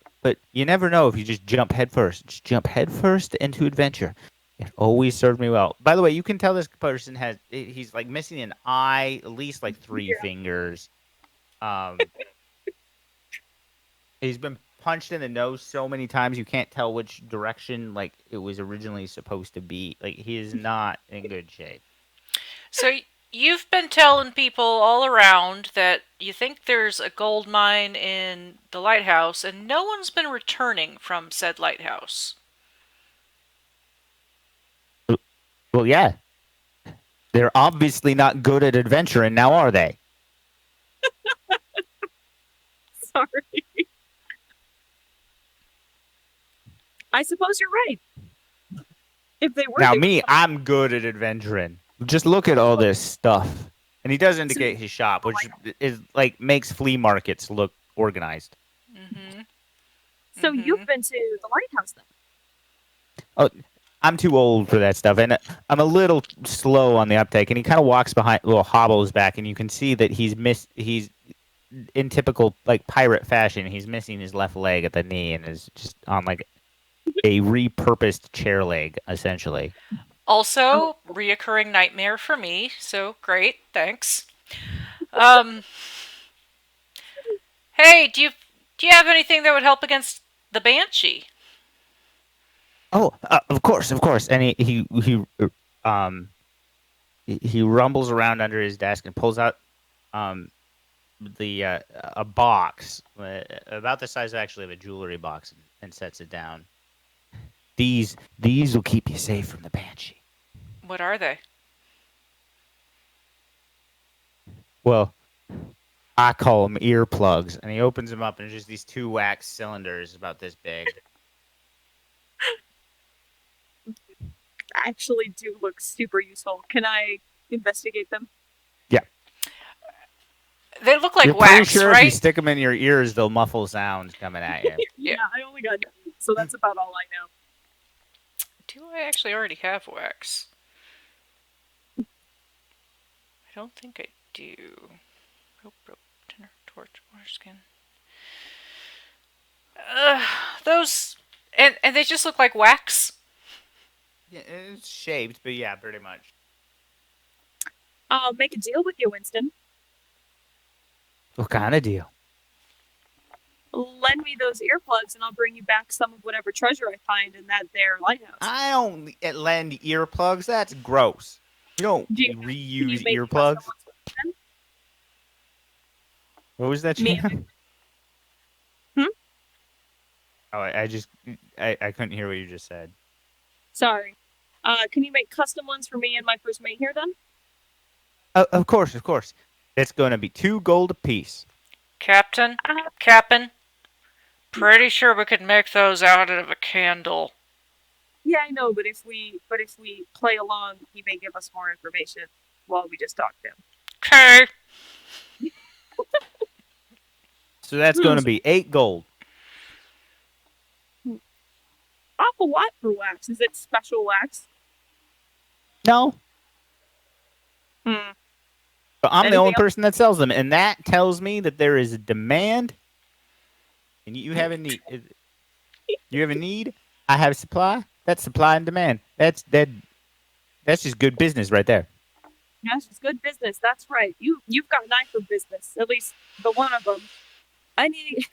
you never know if you just jump headfirst. Just jump headfirst into adventure. It always served me well. By the way, you can tell this person he's like missing an eye, at least like 3 fingers. He's been punched in the nose so many times you can't tell which direction like it was originally supposed to be. Like he is not in good shape. So you've been telling people all around that you think there's a gold mine in the lighthouse, and no one's been returning from said lighthouse. Well, yeah. They're obviously not good at adventuring now, are they? Sorry. I suppose you're right. If they were now, I'm good at adventuring. Just look at all this stuff. And he does indicate his shop, which is like makes flea markets look organized. Mm-hmm. So you've been to the lighthouse then? Oh, I'm too old for that stuff, and I'm a little slow on the uptake. And he kind of walks behind, hobbles back, and you can see that he's in typical like pirate fashion. He's missing his left leg at the knee, and is just on like a repurposed chair leg, essentially. Also, reoccurring nightmare for me. So great, thanks. Hey, do you have anything that would help against the banshee? Oh, of course, and he rumbles around under his desk and pulls out a box about the size actually of a jewelry box and sets it down. These will keep you safe from the banshee. What are they? Well, I call them earplugs, and he opens them up, and there's just these 2 wax cylinders about this big. Actually do look super useful. Can I investigate them? Yeah. They look like You're wax, pretty sure right? if you stick them in your ears, they'll muffle sounds coming at you. Yeah, I only got So that's about all I know. Do I actually already have wax? I don't think I do. Rope, tenor, torch, water skin. Those, and they just look like wax. Yeah, it's shaped, but yeah, pretty much. I'll make a deal with you, Winston. What kind of deal? Lend me those earplugs and I'll bring you back some of whatever treasure I find in that there lighthouse. I don't lend earplugs. That's gross. You don't Can you reuse make earplugs. custom ones for me What was that? Me Gina? Hmm? Oh, I couldn't hear what you just said. Sorry. Can you make custom ones for me and my first mate here then? Of course. It's going to be 2 gold apiece. Captain? Pretty sure we could make those out of a candle. Yeah, I know, but if we play along, he may give us more information while we just talk to him. Okay. So that's going to be 8 gold. Awful lot for wax. Is it special wax? No. Hmm. But I'm the Anything only else? person that sells them, and that tells me that there is a demand, and you have a need. You have a need. I have a supply. That's supply and demand. That's just good business right there. Yes, it's good business. That's right. You've got an eye for business. At least the one of them. I need.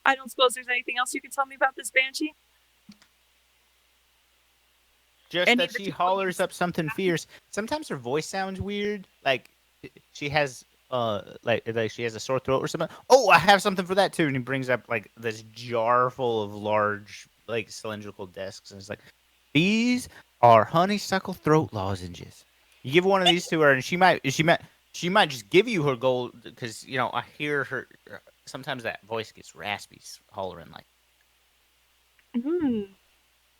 I don't suppose there's anything else you can tell me about this banshee. Just Any that of the she two hollers ladies? up something fierce. Sometimes her voice sounds weird. Like she has like she has a sore throat or something. Oh, I have something for that too. And he brings up like this jar full of large like cylindrical discs, and it's like, these are honeysuckle throat lozenges. You give one of these to her, and she might just give you her gold, because I hear her sometimes that voice gets raspy, hollering like.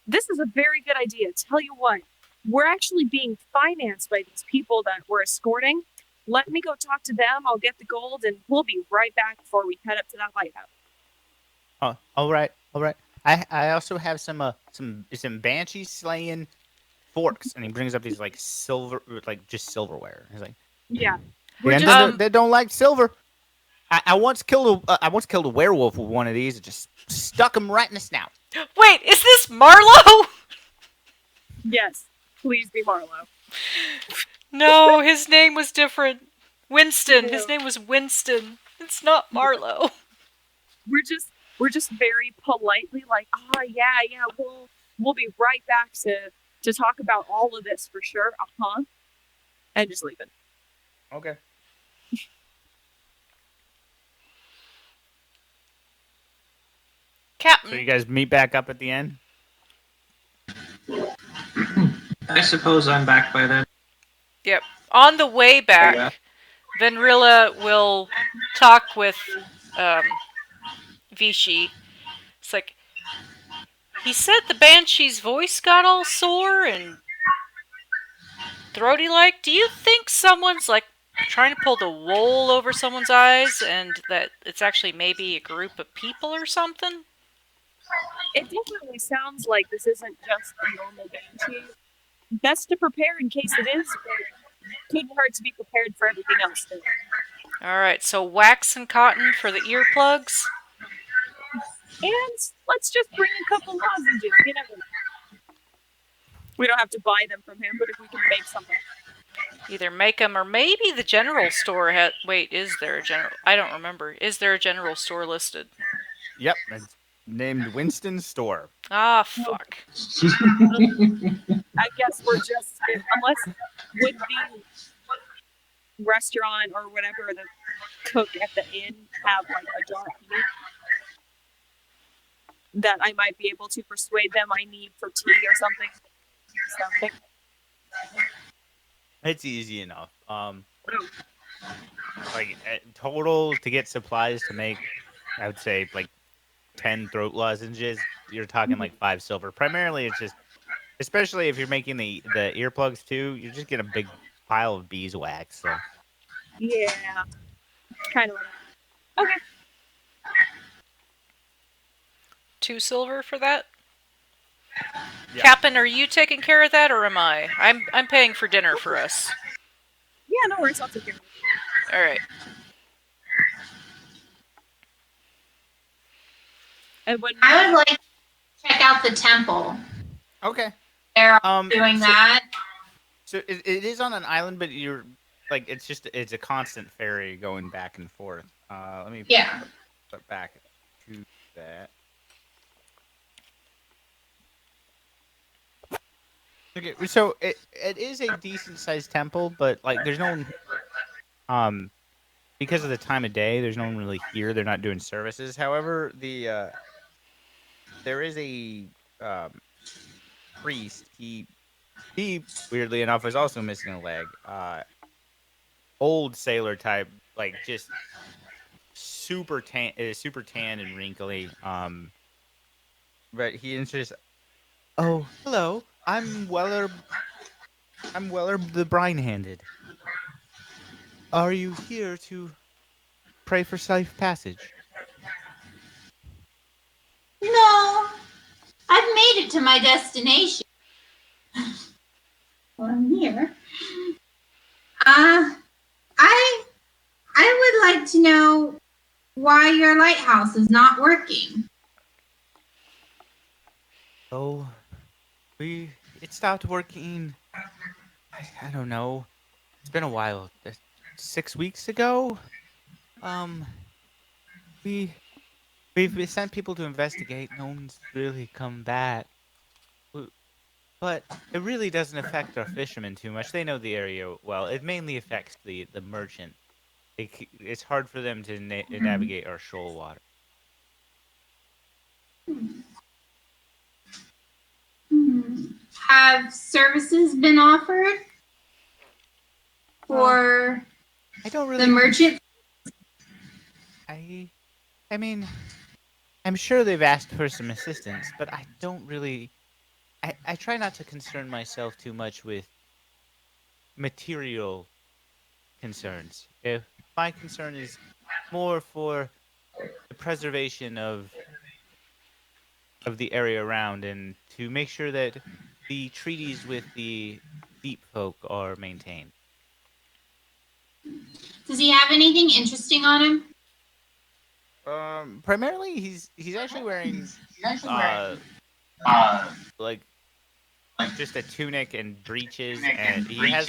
This is a very good idea. Tell you what, we're actually being financed by these people that we're escorting. Let me go talk to them. I'll get the gold, and we'll be right back before we head up to that lighthouse. Oh, all right. I also have some banshee slaying forks, and he brings up these like silver, like just silverware. He's like, Yeah, the we're end just. they don't like silver. I once killed a werewolf with one of these and just stuck him right in the snout. Wait, is this Marlowe? Yes, please be Marlowe. No, his name was different. Winston. No. His name was Winston. It's not Marlowe. We're just very politely like, yeah, we'll be right back to talk about all of this for sure. And just leave it. Okay. Captain. So you guys meet back up at the end? I suppose I'm back by then. Yep. On the way back, Venrilla will talk with Vichy. It's like, he said the Banshee's voice got all sore and throaty like. Do you think someone's like trying to pull the wool over someone's eyes, and that it's actually maybe a group of people or something? It definitely sounds like this isn't just a normal banshee. Best to prepare in case it is, but couldn't hurt to be prepared for everything else too. Alright, so wax and cotton for the earplugs. And let's just bring a couple lozenges, you know. We don't have to buy them from him, but if we can make something. Either make them, or maybe the general store had. Wait, is there a general? I don't remember. Is there a general store listed? Yep, it's named Winston's Store. Ah, fuck. I guess we're just, unless would the restaurant or whatever the cook at the inn have like a jar of tea that I might be able to persuade them I need for tea or something. It's easy enough. Like total to get supplies to make, I would say like 10 throat lozenges. You're talking like 5 silver. Primarily, it's just, especially if you're making the earplugs too, you're just getting a big pile of beeswax. So Yeah, kind of. Okay. 2 silver for that. Yeah. Captain, are you taking care of that, or am I? I'm paying for dinner for us. Yeah, no worries. I'll take care of it. All right. And when I would like to check out the temple. Okay. They're so, doing that. So it is on an island, but you're like it's a constant ferry going back and forth. Let me Yeah. put back to that. Okay, so it is a decent sized temple, but like there's no one because of the time of day, there's no one really here. They're not doing services. However, there is a um, priest. He weirdly enough is also missing a leg. Old sailor type, like just super tan and wrinkly. But he introduced. Oh, hello. I'm Weller the Brine-handed. Are you here to pray for safe passage? No, I've made it to my destination. Well, I'm here. I would like to know why your lighthouse is not working. Oh, it stopped working. I don't know. It's been a while. 6 weeks ago. Um, we we've sent people to investigate. No one's really come back. W- But it really doesn't affect our fishermen too much. They know the area well. It mainly affects the merchant. It's hard for them to navigate our shoal water. Have services been offered for I don't the really. merchant? I mean, I'm sure they've asked for some assistance, but I don't really. I try not to concern myself too much with material concerns. If my concern is more for the preservation of the area around and to make sure that the treaties with the deep folk are maintained. Does he have anything interesting on him? Primarily he's actually wearing like just a tunic and breeches, and he has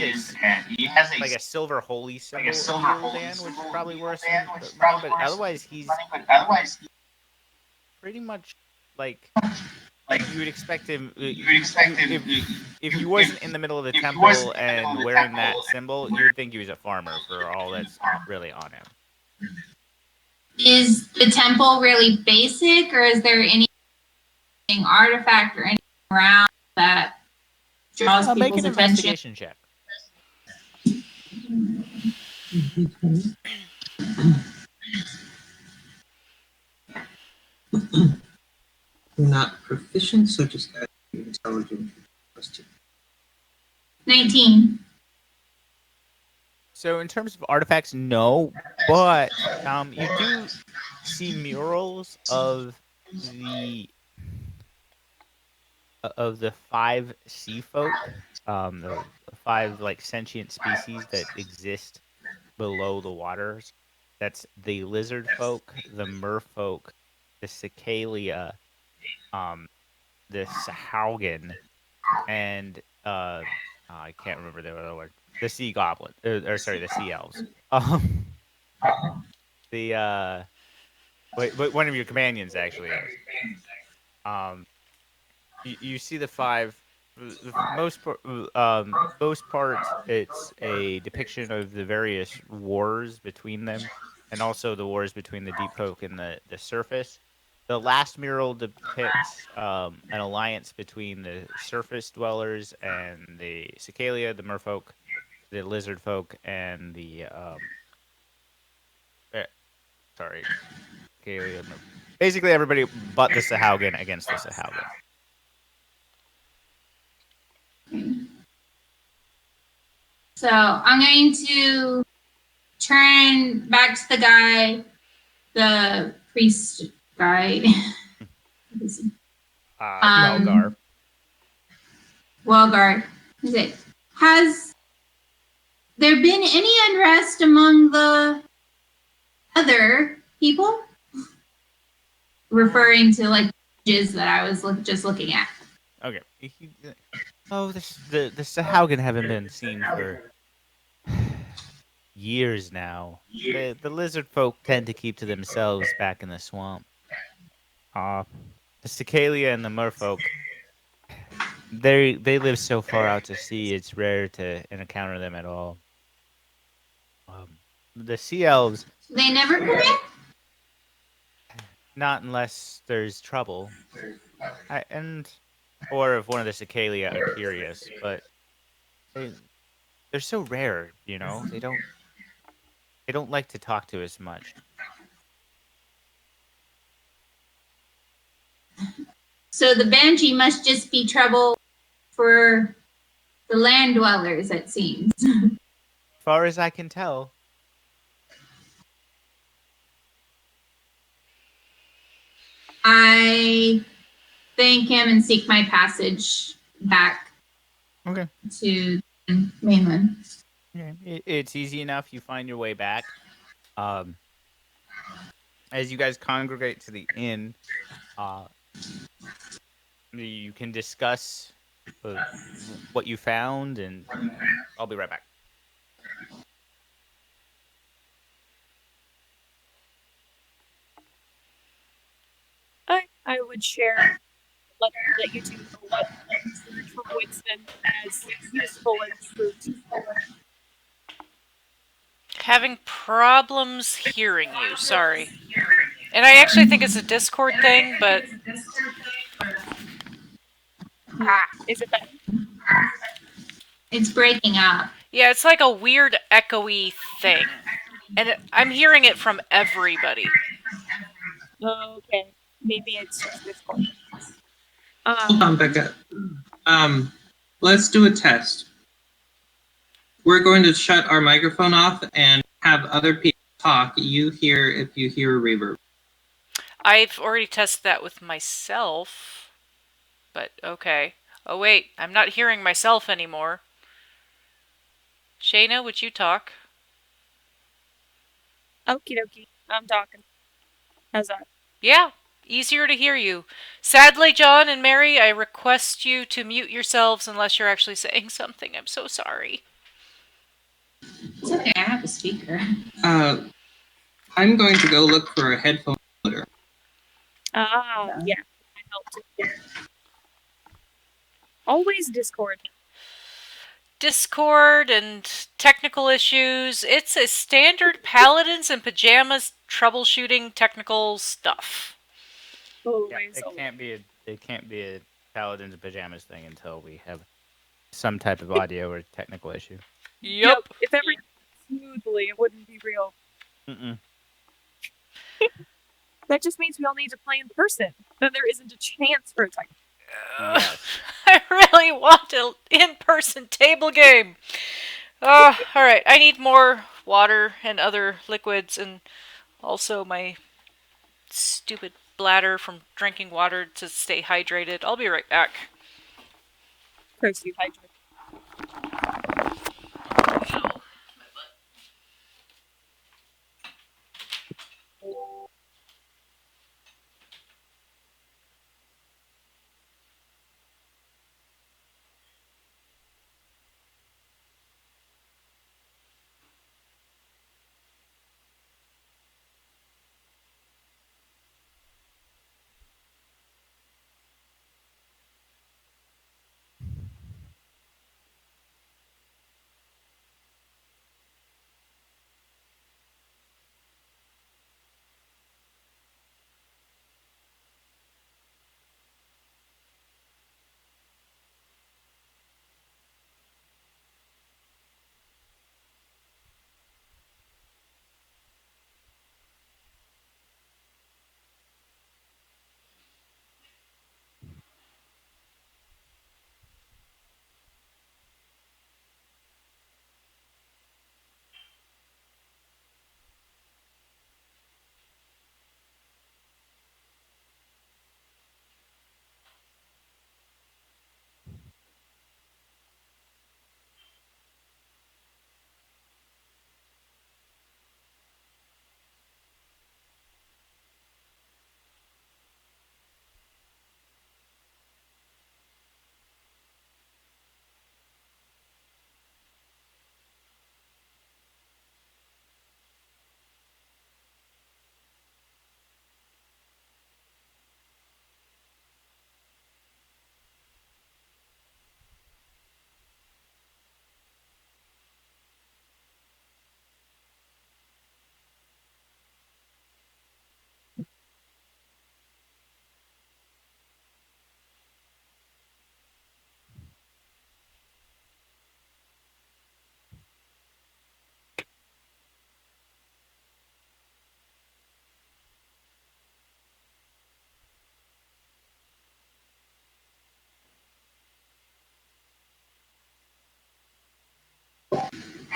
like a silver holy symbol of the Uldan, which is probably worth some money. But otherwise, he's pretty much like you would expect him. If he wasn't in the middle of the temple and wearing that symbol, you would think he was a farmer for all that's really on him. Is the temple really basic, or is there any artifact or anything around that draws Make people's an attention? investigation check. Not proficient, so just add intelligence question. 19. So in terms of artifacts, no, but you do see murals of the five sea folk, the five like sentient species that exist below the waters. That's the lizard folk, the merfolk, the cicalia, um, the sahaugen, and I can't remember the other word. The sea goblin, or sorry, the sea elves. Um, the wait, one of your companions actually is. Um, you see the five. The most part, it's a depiction of the various wars between them, and also the wars between the deep folk and the surface. The last mural depicts an alliance between the surface dwellers and the Cicalia, the merfolk, the lizard folk, and the eh, sorry, Cicalia. Basically, everybody but the Sahaugen against the Sahaugen. So I'm going to turn back to the priest guy, Welgar. Walgar. Is it? Has there been any unrest among the other people? Referring to like images that I was just looking at. Okay. The Sahaugen haven't been seen for years now. The lizard folk tend to keep to themselves back in the swamp. The Cicalia and the merfolk, they live so far out to sea, it's rare to encounter them at all. The sea elves, They never come in? not unless there's trouble. Or if one of the Cicalia are curious, but they they're so rare, they don't like to talk to us much. So the banshee must just be trouble for the land dwellers, it seems. As far as I can tell. I thank him and seek my passage back Okay. to the mainland. Okay. It's easy enough. You find your way back. Um, as you guys congregate to the inn, uh, you can discuss what you found, and I'll be right back. I would share, let you two know what research from Winston as useful and fruit. Having problems hearing you. Sorry. And I actually think it's a Discord thing, but Is it better? It's breaking up. yeah, it's like a weird echoey thing. And I'm hearing it from everybody. Okay, maybe it's just Discord. Hold on, Becca. Let's do a test. We're going to shut our microphone off and have other people talk. You hear if you hear a reverb. I've already tested that with myself. But okay. Oh wait, I'm not hearing myself anymore. Shayna, would you talk? Okie dokie, I'm talking. How's that? Yeah, easier to hear you. Sadly, John and Mary, I request you to mute yourselves unless you're actually saying something. I'm so sorry. It's okay, I have a speaker. I'm going to go look for a headphone holder. Yeah, I helped. Always Discord. Discord and technical issues. It's a standard paladins and pajamas troubleshooting technical stuff. Always. It can't be a paladins and pajamas thing until we have some type of audio or technical issue. Yep. If everything went smoothly, it wouldn't be real. That just means we all need to play in person. Then there isn't a chance for a time. Yes. I really want an in-person table game. All right. I need more water and other liquids, and also my stupid bladder from drinking water to stay hydrated. I'll be right back. Proceed, hydrate.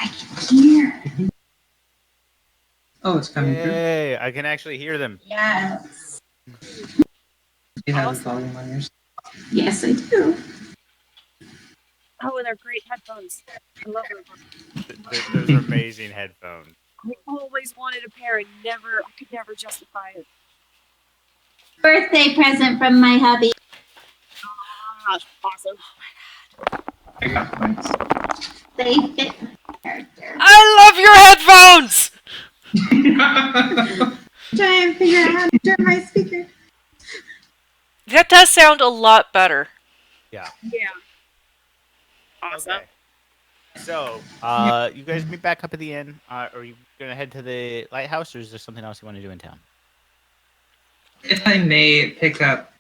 I can hear. Oh, it's coming through. Yay! I can actually hear them. Yes. You have the Awesome. volume on yours. Yes, I do. Oh, and they're great headphones. I love them. Those are amazing headphones. I always wanted a pair and I could never justify it. Birthday present from my hubby. Ah, awesome. I got points. They fit my character. I love your headphones! Try and figure out how to turn my speaker. That does sound a lot better. Yeah. Awesome. Okay. So, you guys meet back up at the inn. Are you gonna head to the lighthouse, or is there something else you want to do in town? If I may pick up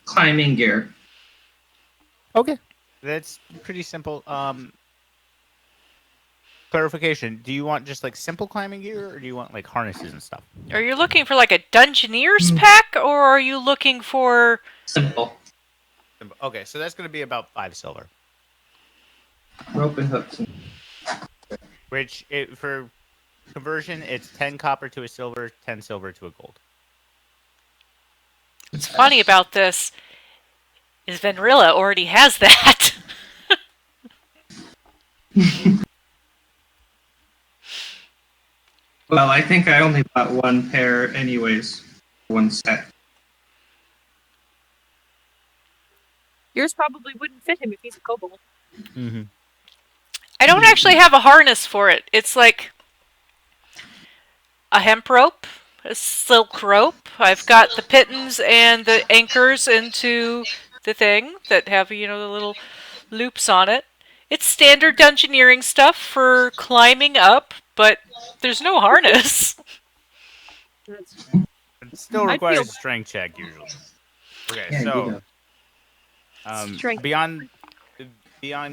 climbing gear. Okay. That's pretty simple. Clarification: do you want just like simple climbing gear, or do you want like harnesses and stuff? Are you looking for like a Dungeoneer's pack, or are you looking for... Simple. Okay, so that's gonna be about 5 silver. Rope and hooks. Which, for conversion, it's 10 copper to a silver, 10 silver to a gold. What's funny about this is Venrilla already has that. Well, I think I only bought one pair anyways. One set. Yours probably wouldn't fit him if he's a kobold. Mm-hmm. I don't actually have a harness for it. It's like a hemp rope, a silk rope. I've got the pittons and the anchors into the thing that have, the little loops on it. It's standard dungeoneering stuff for climbing up, but there's no harness. That's It still I requires a feel- strength check usually. Okay, Yeah, so Strength. beyond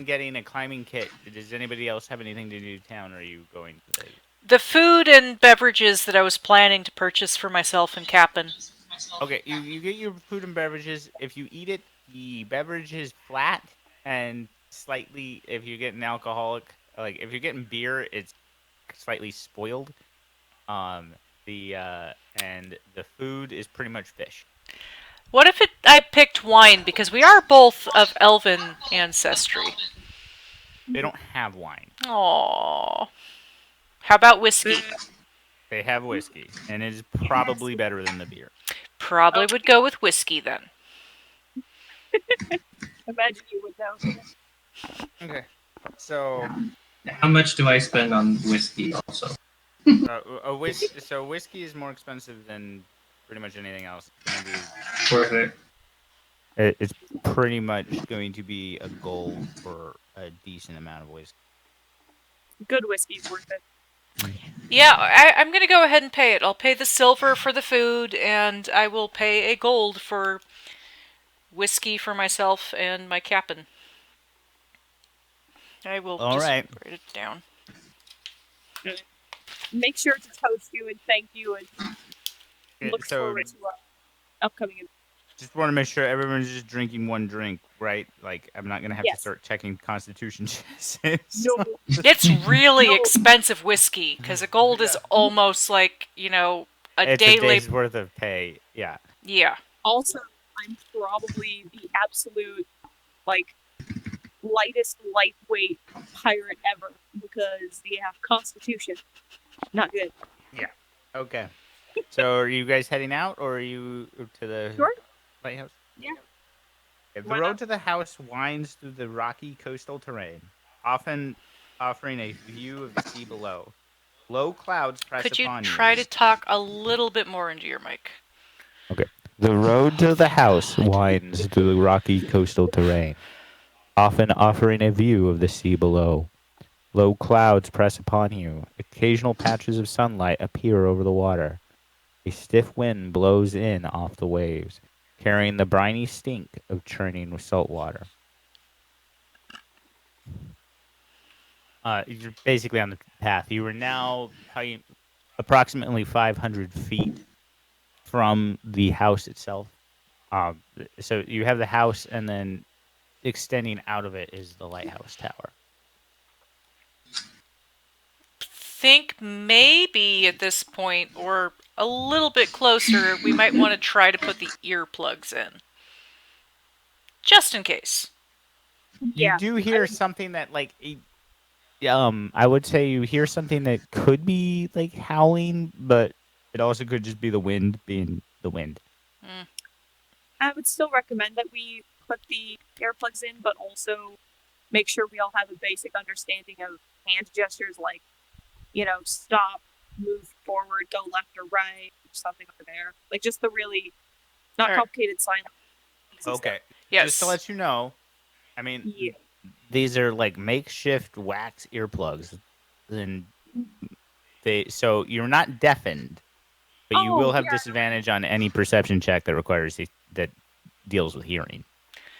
getting a climbing kit, does anybody else have anything to do in town, or are you going to the... The food and beverages that I was planning to purchase for myself and Cap'n. Okay, you get your food and beverages. If you eat it, the beverage is flat and slightly, if you're getting alcoholic, like if you're getting beer, it's slightly spoiled. And the food is pretty much fish. What if I picked wine, because we are both of elven ancestry? They don't have wine. Aww. How about whiskey? They have whiskey, and it is probably better than the beer. Probably would go with whiskey then. Imagine you would know. Okay, so How much do I spend on whiskey also? so whiskey is more expensive than pretty much anything else. It's gonna Worth it. be, it's pretty much going to be a gold for a decent amount of whiskey. Good whiskey's worth it. Yeah, I'm going to go ahead and pay it. I'll pay the silver for the food, and I will pay a gold for whiskey for myself and my cap'n. I will All just right. write it down. Make sure to toast you and thank you and look So forward to upcoming events. just want to make sure everyone's just drinking one drink, right? Like I'm not gonna have to Yes. start checking constitution checks. No, It's really No. expensive whiskey, because a gold is almost like, a It's a daily... day's worth of pay. Yeah. Yeah. also, I'm probably the absolute, lightest lightweight pirate ever because constitution. Not good. Okay. So are you guys heading out, or are you to the Sure. lighthouse? Yeah. Okay, the Why road not? to the house winds through the rocky coastal terrain, often offering a view of the sea below. Low clouds press Could you upon try to talk a little bit more into your mic? The road to the house winds through the rocky coastal terrain, often offering a view of the sea below. Low clouds press upon you. Occasional patches of sunlight appear over the water. A stiff wind blows in off the waves, carrying the briny stink of churning with salt water. You're basically on the path. You are now approximately 500 feet from the house itself. So you have the house, and then extending out of it is the lighthouse tower. think maybe at this point, or a little bit closer, we might want to try to put the earplugs in. Just in case. You do hear something that I would say you hear something that could be like howling, but it also could just be the wind being the wind. I would still recommend that we put the earplugs in, but also make sure we all have a basic understanding of hand gestures, like, stop, move forward, go left or right, something over there. Like, just the really not complicated sign. Okay. Yes. Just to let you know, I mean, these are like makeshift wax earplugs, and so you're not deafened, but you will have disadvantage on any perception check that requires that deals with hearing.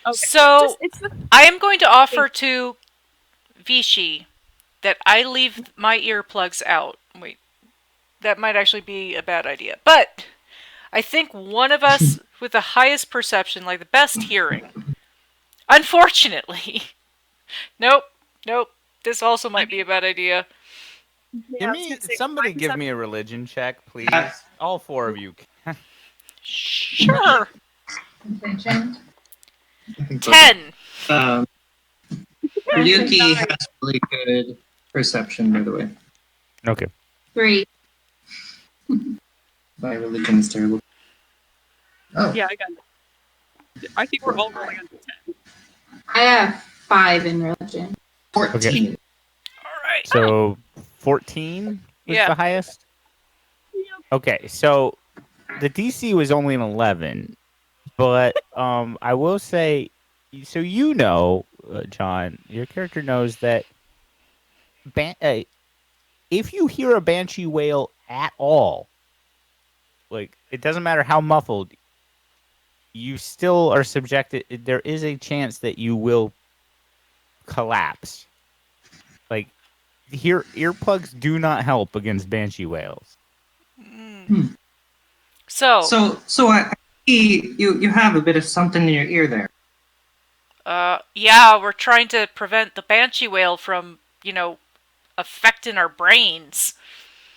Okay. So I am going to offer to Vichy that I leave my earplugs out. Wait, that might actually be a bad idea. But I think one of us with the highest perception, like the best hearing, unfortunately, nope, this also might be a bad idea. Somebody give me a religion check, please. All four of you. Sure. 10. Ryuki has really good perception, by the way. Okay. 3. My religion is terrible. Oh. Yeah, I got it. I think we're all rolling under 10. I have 5 in religion. 14. Okay. All right. So 14 was the highest? Yep. Okay, so the DC was only an 11, but I will say, so John, your character knows that if you hear a banshee wail at all, like, it doesn't matter how muffled, you still are subjected. There is a chance that you will collapse. Like, earplugs do not help against banshee wails. So I see you have a bit of something in your ear there. Yeah, we're trying to prevent the banshee wail from, affecting our brains.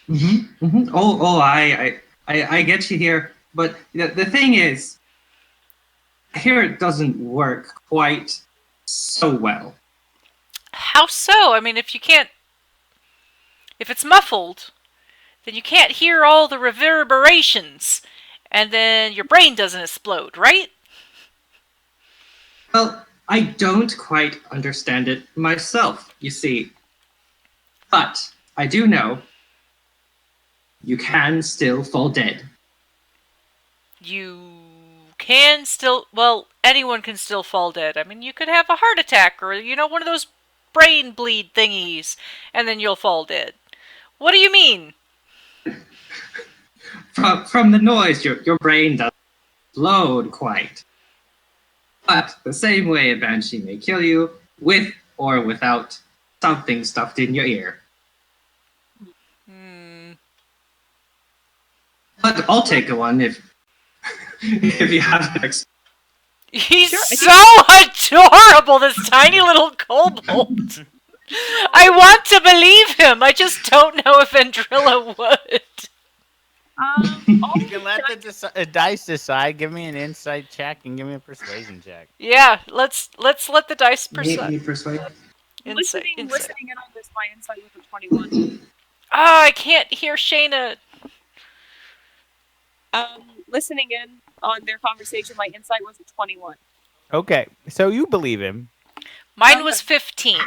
Oh, I get you here, but the thing is, here it doesn't work quite so well. How so? I mean, if it's muffled, then you can't hear all the reverberations, and then your brain doesn't explode, right? Well, I don't quite understand it myself, you see. But I do know you can still fall dead. You can still... Well, anyone can still fall dead. I mean, you could have a heart attack or, one of those brain bleed thingies, and then you'll fall dead. What do you mean? From the noise, your brain doesn't explode quite. But the same way a banshee may kill you, with or without something stuffed in your ear. But I'll take one if you have next. He's so adorable, this tiny little kobold. I want to believe him. I just don't know if Vendrilla would. You can let the dice decide. Give me an insight check and give me a persuasion check. Yeah, let's let the dice Maybe persuade. Listening in on this, my insight was a 21. I can't hear Shayna. Listening in on their conversation, my insight was a 21. Okay, so you believe him. Mine was 15.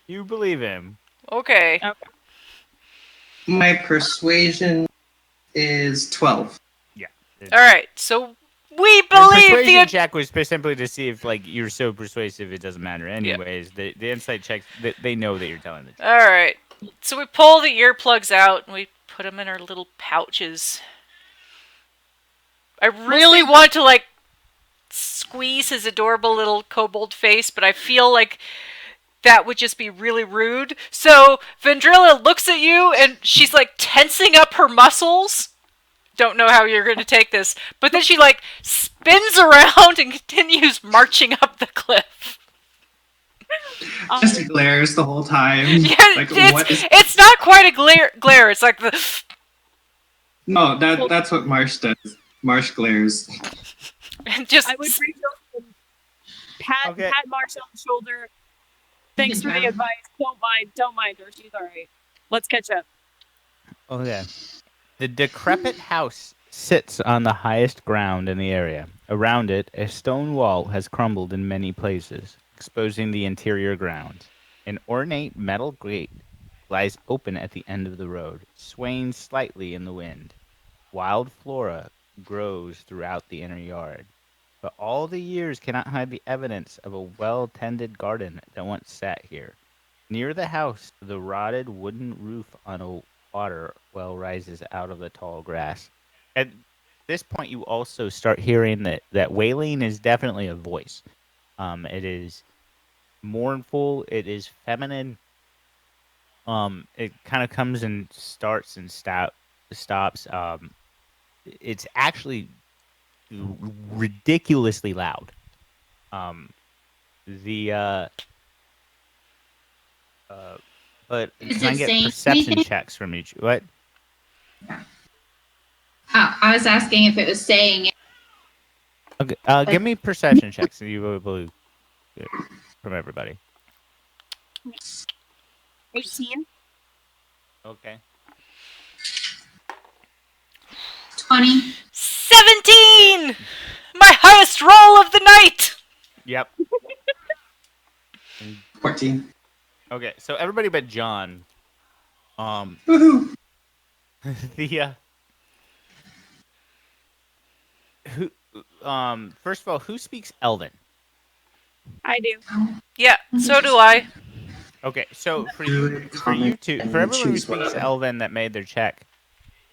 You believe him. Okay. My persuasion is 12. Yeah. All right, so we believe the persuasion check was simply to see if you're so persuasive it doesn't matter. Anyways, the insight checks, they know that you're telling the truth. All right, so we pull the earplugs out and we put them in our little pouches. I really want to squeeze his adorable little kobold face, but I feel like that would just be really rude. So Vendrilla looks at you and she's tensing up her muscles. Don't know how you're going to take this, but then she spins around and continues marching up the cliff. Just glares the whole time. Yeah, Like, it's, what is... it's not quite a glare. It's like the. No, that's what Marsh does. Marsh glares. Just. I would reach over and pat Marsh on the shoulder. Thanks for the advice. Don't mind her. She's all right. Let's catch up. Okay. The decrepit house sits on the highest ground in the area. Around it, a stone wall has crumbled in many places, exposing the interior grounds. An ornate metal gate lies open at the end of the road, swaying slightly in the wind. Wild flora grows throughout the inner yard, but all the years cannot hide the evidence of a well-tended garden that once sat here. Near the house, the rotted wooden roof on a water well rises out of the tall grass. At this point, you also start hearing that wailing is definitely a voice. It is mournful. It is feminine. It kind of comes and starts and stops. It's actually ridiculously loud. The but Is Uh, can I it get saying perception anything? checks from each? What? I was asking if it was saying. Okay, give me perception checks, and you will believe from everybody. 18. Okay. 20. 17! My highest roll of the night! Yep. 14. Okay, so everybody but John. Woohoo! The who first of all, who speaks Elven? I do. Yeah, so do I. Okay, so for you two, for everyone who speaks Elven that made their check,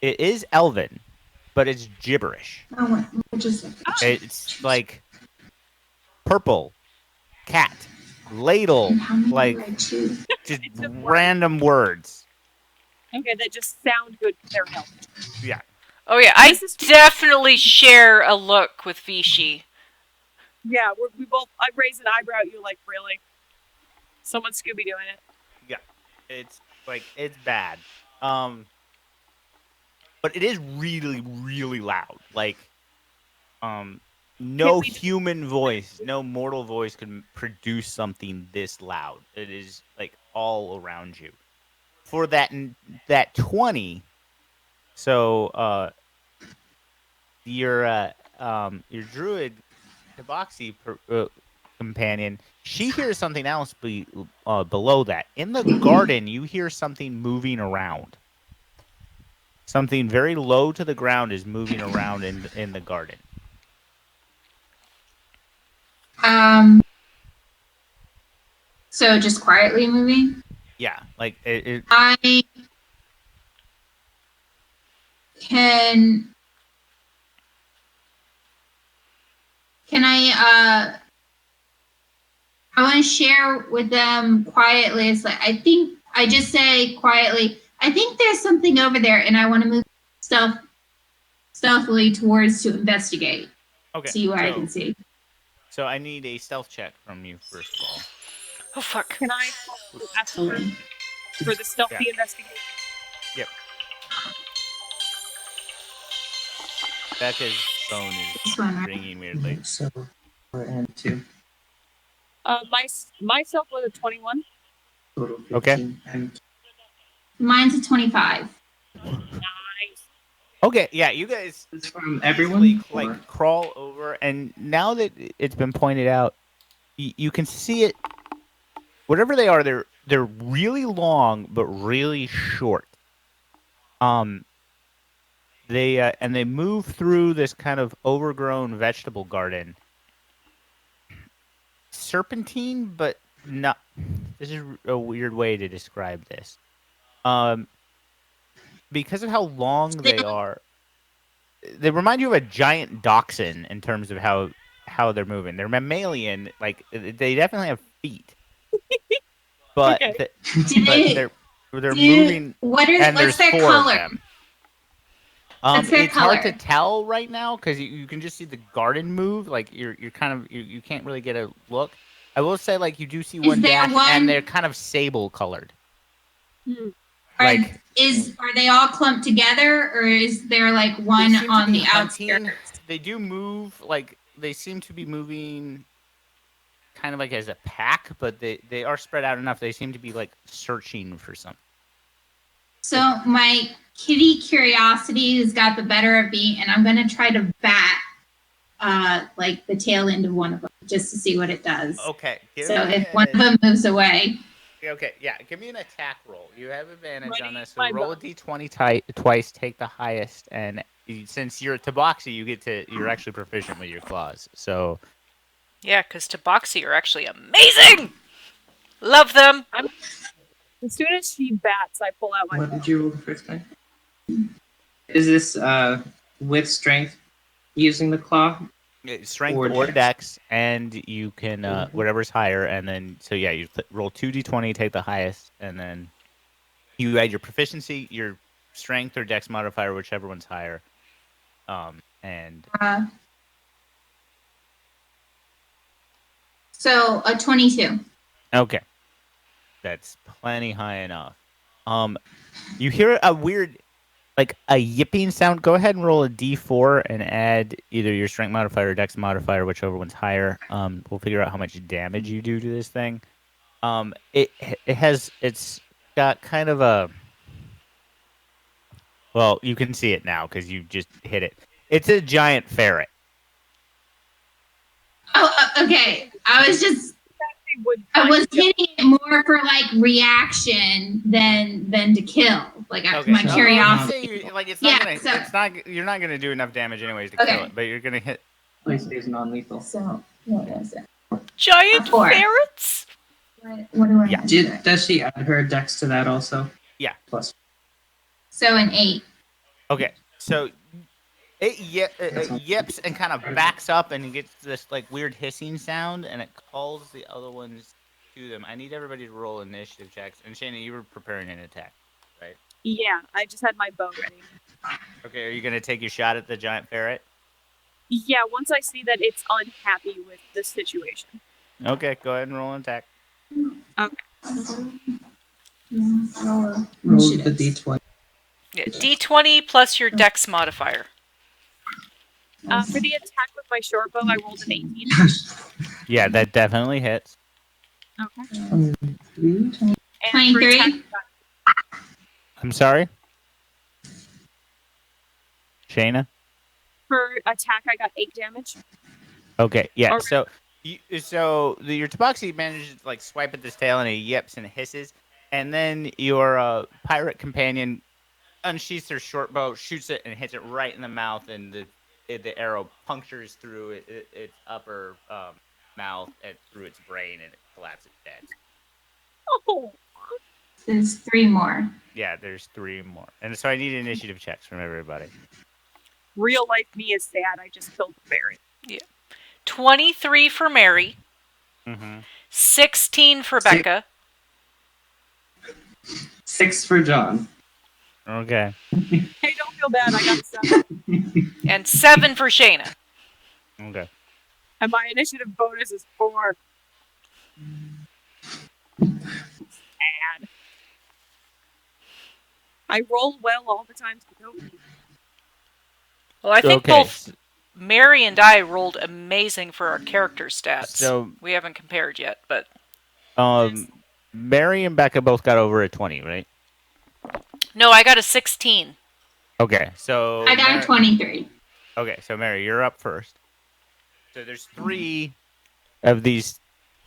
it is Elven, but it's gibberish. It's like purple, cat, ladle, like just random words. Okay, that just sound good because they're Elven. Yeah. Oh yeah, I definitely share a look with Vichy. Yeah, we both. I raise an eyebrow at you, like, really? Someone's Scooby doing it. Yeah, it's like it's bad. But it is really, really loud. Like, no human voice, no mortal voice could produce something this loud. It is like all around you. For that 20, so your druid Hiboxy companion, she hears something else below that. In the garden, you hear something moving around. Something very low to the ground is moving around in the garden. So just quietly moving? Yeah, like I can I want to share with them quietly. It's like, I think I just say quietly, I think there's something over there and I want to move stealthily towards to investigate. Okay. See what I can see. So I need a stealth check from you first of all. Oh fuck. Can I ask for the stealthy investigation? Yep. Becca's phone is ringing weirdly. So 4 and 2. Myself was a 21. Total 15. Okay. And Mine's a 25. Nice. Okay, yeah, you guys from everyone like crawl over, and now that it's been pointed out, you can see it. Whatever they are, they're really long but really short. They move through this kind of overgrown vegetable garden. Serpentine, but not. This is a weird way to describe this. Because of how long they are, they remind you of a giant dachshund in terms of how they're moving. They're mammalian, like they definitely have feet, but Okay. they're moving. And what's there's their 4 color? of them. What's their It's hard to color? tell right now because you can just see the garden move. Like you're kind of you can't really get a look. I will say, like, you do see one there dash, one- and they're kind of sable colored. Are, Like, are they all clumped together, or is there like one they seem to on be the hunting. outskirts? They do move, like, they seem to be moving kind of like as a pack, but they are spread out enough. They seem to be, like, searching for something. So my kitty curiosity has got the better of me, and I'm gonna try to bat like the tail end of one of them just to see what it does. Okay. So if one of them moves away. Okay, yeah. Give me an attack roll. You have advantage on Ready? this. So My roll a bow. d20 twice, take the highest, and since you're Tabaxi, you're actually proficient with your claws. So Yeah, because Tabaxi are actually amazing. Love them. As soon as she bats, I pull out my What bow. did you roll the first time? Is this with strength using the claw? strength Or or dex. dex, and you can whatever's higher, and then so yeah, you roll 2d20, take the highest, and then you add your proficiency, your strength or dex modifier, whichever one's higher. And So a 22. okay, that's plenty high enough. You hear a weird, like a yipping sound. Go ahead and roll a d4 and add either your strength modifier or dex modifier, whichever one's higher. We'll figure out how much damage you do to this thing. It's got kind of a, well, you can see it now because you just hit it. It's a giant ferret. Oh, okay. I was hitting it more for like reaction than to kill. Like Okay. my so curiosity. you're not gonna do enough damage anyways to Okay. kill it, but you're gonna hit. Please stays non-lethal. So what is it? Giant 4. ferrets. What do I? Yeah. Does she add her dex to that also? Yeah. Plus. So an 8. Okay, so it yips and kind of backs up and gets this like weird hissing sound, and it calls the other ones to them. I need everybody to roll initiative checks. And Shana, you were preparing an attack, right? Yeah, I just had my bow ready. Okay, are you gonna take your shot at the giant ferret? Yeah, once I see that it's unhappy with the situation. Okay, go ahead and roll an attack. Okay. Roll the d20. Yeah, D20 plus your dex modifier. For the attack with my short bow, I rolled an 18. Yeah, that definitely hits. Okay. 23. And for attack, I'm sorry, Shayna. I got 8 damage. Okay, yeah. All So, your Tabaxi manages to like swipe at this tail, and it yips and hisses, and then your pirate companion unsheaths her short bow, shoots it, and hits it right in the mouth, and the arrow punctures through its upper mouth and through its brain, and it collapses dead. Oh. There's 3 more. Yeah, there's 3 more, and so I need initiative checks from everybody. Real life me is sad. I just killed the ferret. Yeah. 23 for Mary. Mm-hmm. 16 for Becca. 6 for John. Okay. Hey, don't feel bad. I got a 7. And 7 for Shayna. Okay. And my initiative bonus is 4. Sad. I roll well all the time. So Well, I think Okay. both Mary and I rolled amazing for our character stats. So we haven't compared yet, but Mary and Becca both got over a 20, right? no, I got a 16. Okay, so I got a 23. Okay, so Mary, you're up first. So there's 3 of these.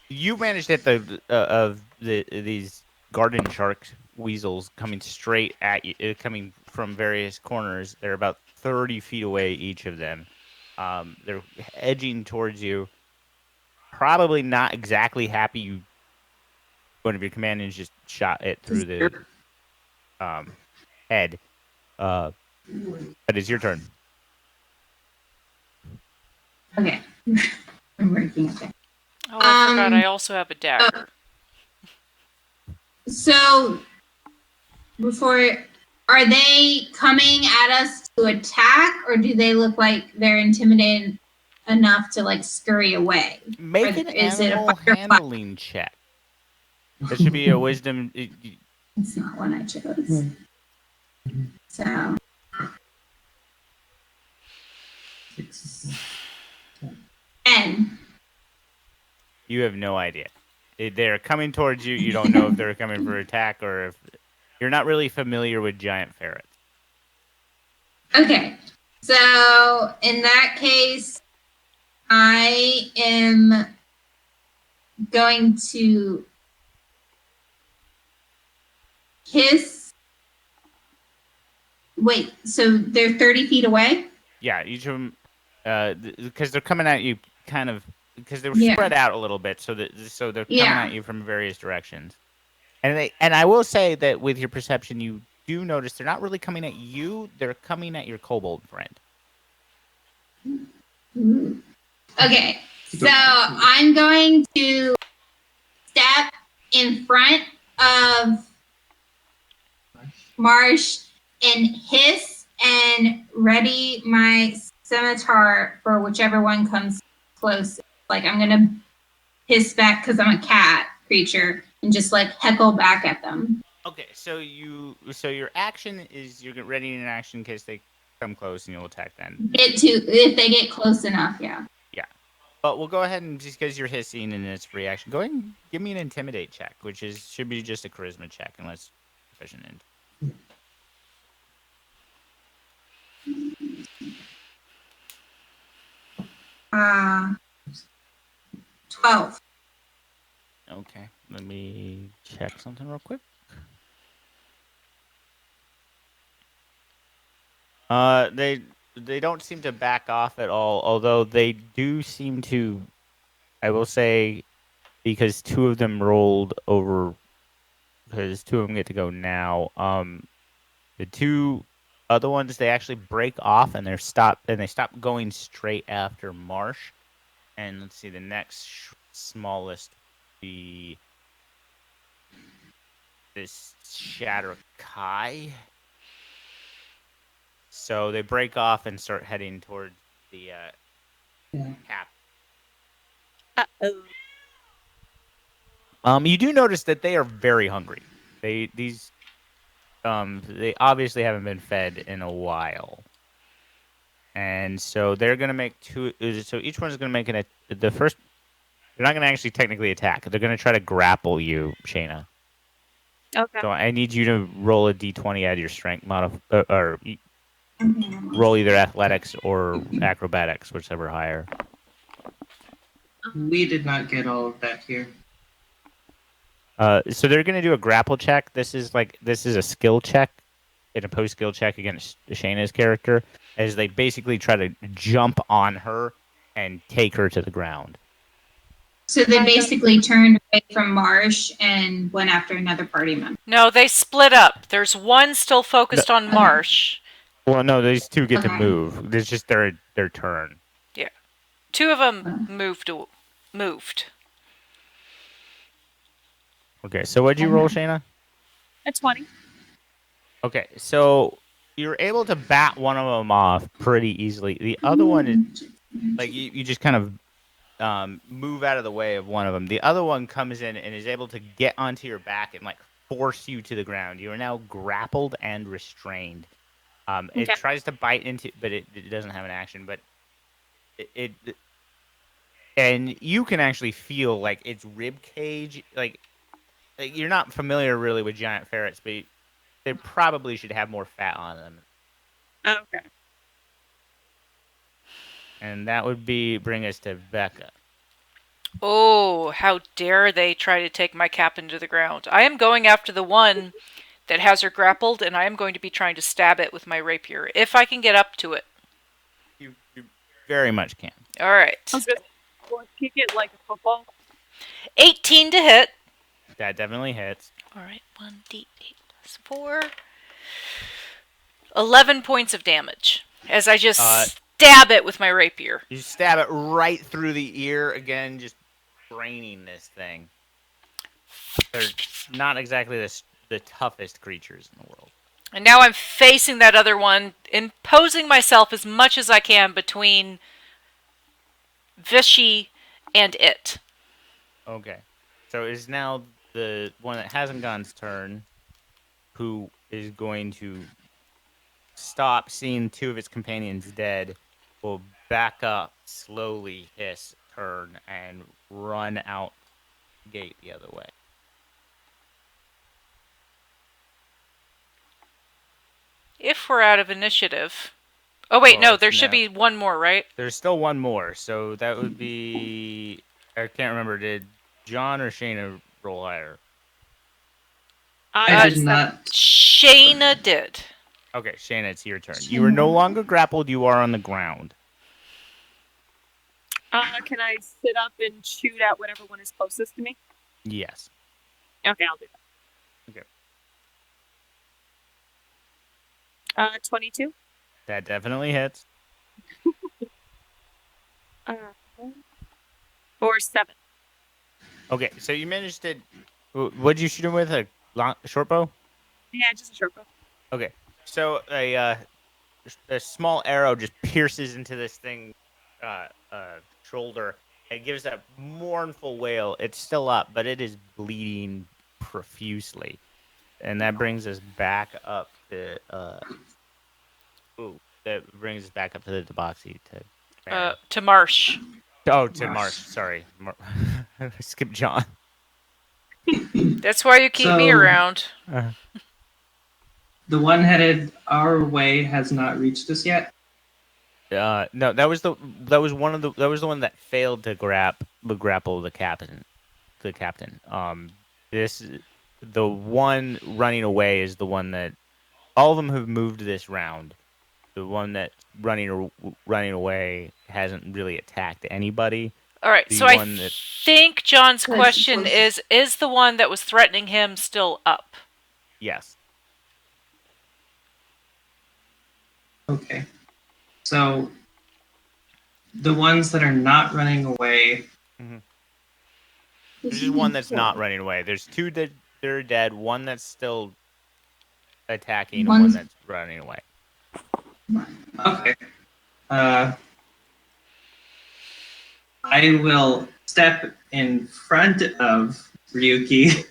You managed to hit these garden shark weasels coming straight at you, coming from various corners. They're about 30 feet away, each of them. They're edging towards you. Probably not exactly happy. One of your companions just shot it through the head. But it's your turn. Okay. I'm working at it. Oh, I forgot I also have a dagger. So, are they coming at us to attack, or do they look like they're intimidated enough to like scurry away? Make Or an is it a animal fight or flight? handling check. That should be a wisdom. It's not one I chose. So 10. You have no idea. They're coming towards you. You don't know if they're coming for attack or if you're not really familiar with giant ferrets. Okay. So in that case, I am going to hiss. Wait, so they're 30 feet away? Yeah, each of them, because they're coming at you kind of because they were Yeah. spread out a little bit, so they're coming Yeah. at you from various directions. And I will say that with your perception, you do notice they're not really coming at you; they're coming at your kobold friend. Ooh. Okay, so I'm going to step in front of Marsh and hiss and ready my scimitar for whichever one comes close. Like I'm gonna hiss back because I'm a cat creature and just like heckle back at them. Okay, so your action is you're ready in action in case they come close and you'll attack then. If they get close enough, yeah. Yeah. But we'll go ahead and just because you're hissing and it's free action, go ahead and give me an intimidate check, which should be just a charisma check unless proficient in. 12. Okay, let me check something real quick. They don't seem to back off at all, although they do seem to. I will say, because two of them rolled over, because two of them get to go now. The two other ones they actually break off and they stop going straight after Marsh. And let's see, the next smallest be this Shatter Kai. So they break off and start heading towards the cap. You do notice that they are very hungry. They obviously haven't been fed in a while, and so they're gonna make two. So each one's gonna make the first. They're not gonna actually technically attack. They're gonna try to grapple you, Shayna. Okay. So I need you to roll a d20 out of your strength or roll either athletics or acrobatics, whichever higher. We did not get all of that here. So they're going to do a grapple check. This is a skill check, an opposed skill check against Shayna's character, as they basically try to jump on her and take her to the ground. So they basically turned away from Marsh and went after another party member. No, they split up. There's one still focused on Marsh. Well, no, these two get to move. It's just their turn. Yeah. Two of them moved. Okay, so what'd you roll, Shayna? A 20. Okay, so you're able to bat one of them off pretty easily. The other one is like you just kind of move out of the way of one of them. The other one comes in and is able to get onto your back and like force you to the ground. You are now grappled and restrained. It tries to bite into, but it doesn't have an action. But it and you can actually feel like its rib cage. Like you're not familiar really with giant ferrets, but they probably should have more fat on them. Okay. And that would bring us to Becca. Oh, how dare they try to take my captain to the ground. I am going after the one that has her grappled, and I am going to be trying to stab it with my rapier, if I can get up to it. You very much can. All right. I was going to kick it like a football. 18 to hit. That definitely hits. All right, 1d8 plus 4. 11 points of damage as I just stab it with my rapier. You stab it right through the ear, again, just braining this thing. They're not exactly the toughest creatures in the world. And now I'm facing that other one, imposing myself as much as I can between Vishy and it. Okay. So it is now the one that hasn't gone's turn, who is going to stop seeing two of its companions dead, will back up, slowly hiss, turn, and run out gate the other way. If we're out of initiative. Oh, wait, Well, no, it's there should now- be one more, right? There's still one more, so that would be. I can't remember. Did John or Shayna roll higher? I did just not. Shayna did. Okay, Shayna, it's your turn. You are no longer grappled. You are on the ground. Can I sit up and shoot at whatever one is closest to me? Yes. Okay, I'll do that. Okay. 22. That definitely hits. Or 7. Okay, so you managed to. What'd you shoot him with? A short bow? Yeah, just a short bow. Okay, so a small arrow just pierces into this thing shoulder and gives a mournful wail. It's still up, but it is bleeding profusely. And that brings us back up to that brings us back up to the Deboxy To Marsh. to Marsh. Sorry, skip John. That's why you keep me around. The one headed our way has not reached us yet. No, that was the one that failed to grapple the captain. The captain. The one running away is the one that all of them have moved this round. The one that's running away hasn't really attacked anybody. All right, so I think John's question is the one that was threatening him still up? Yes. Okay. So the ones that are not running away. Mm-hmm. There's just one that's not running away. There's two that are dead, one that's still attacking, and one that's running away. Okay. I will step in front of Ryuki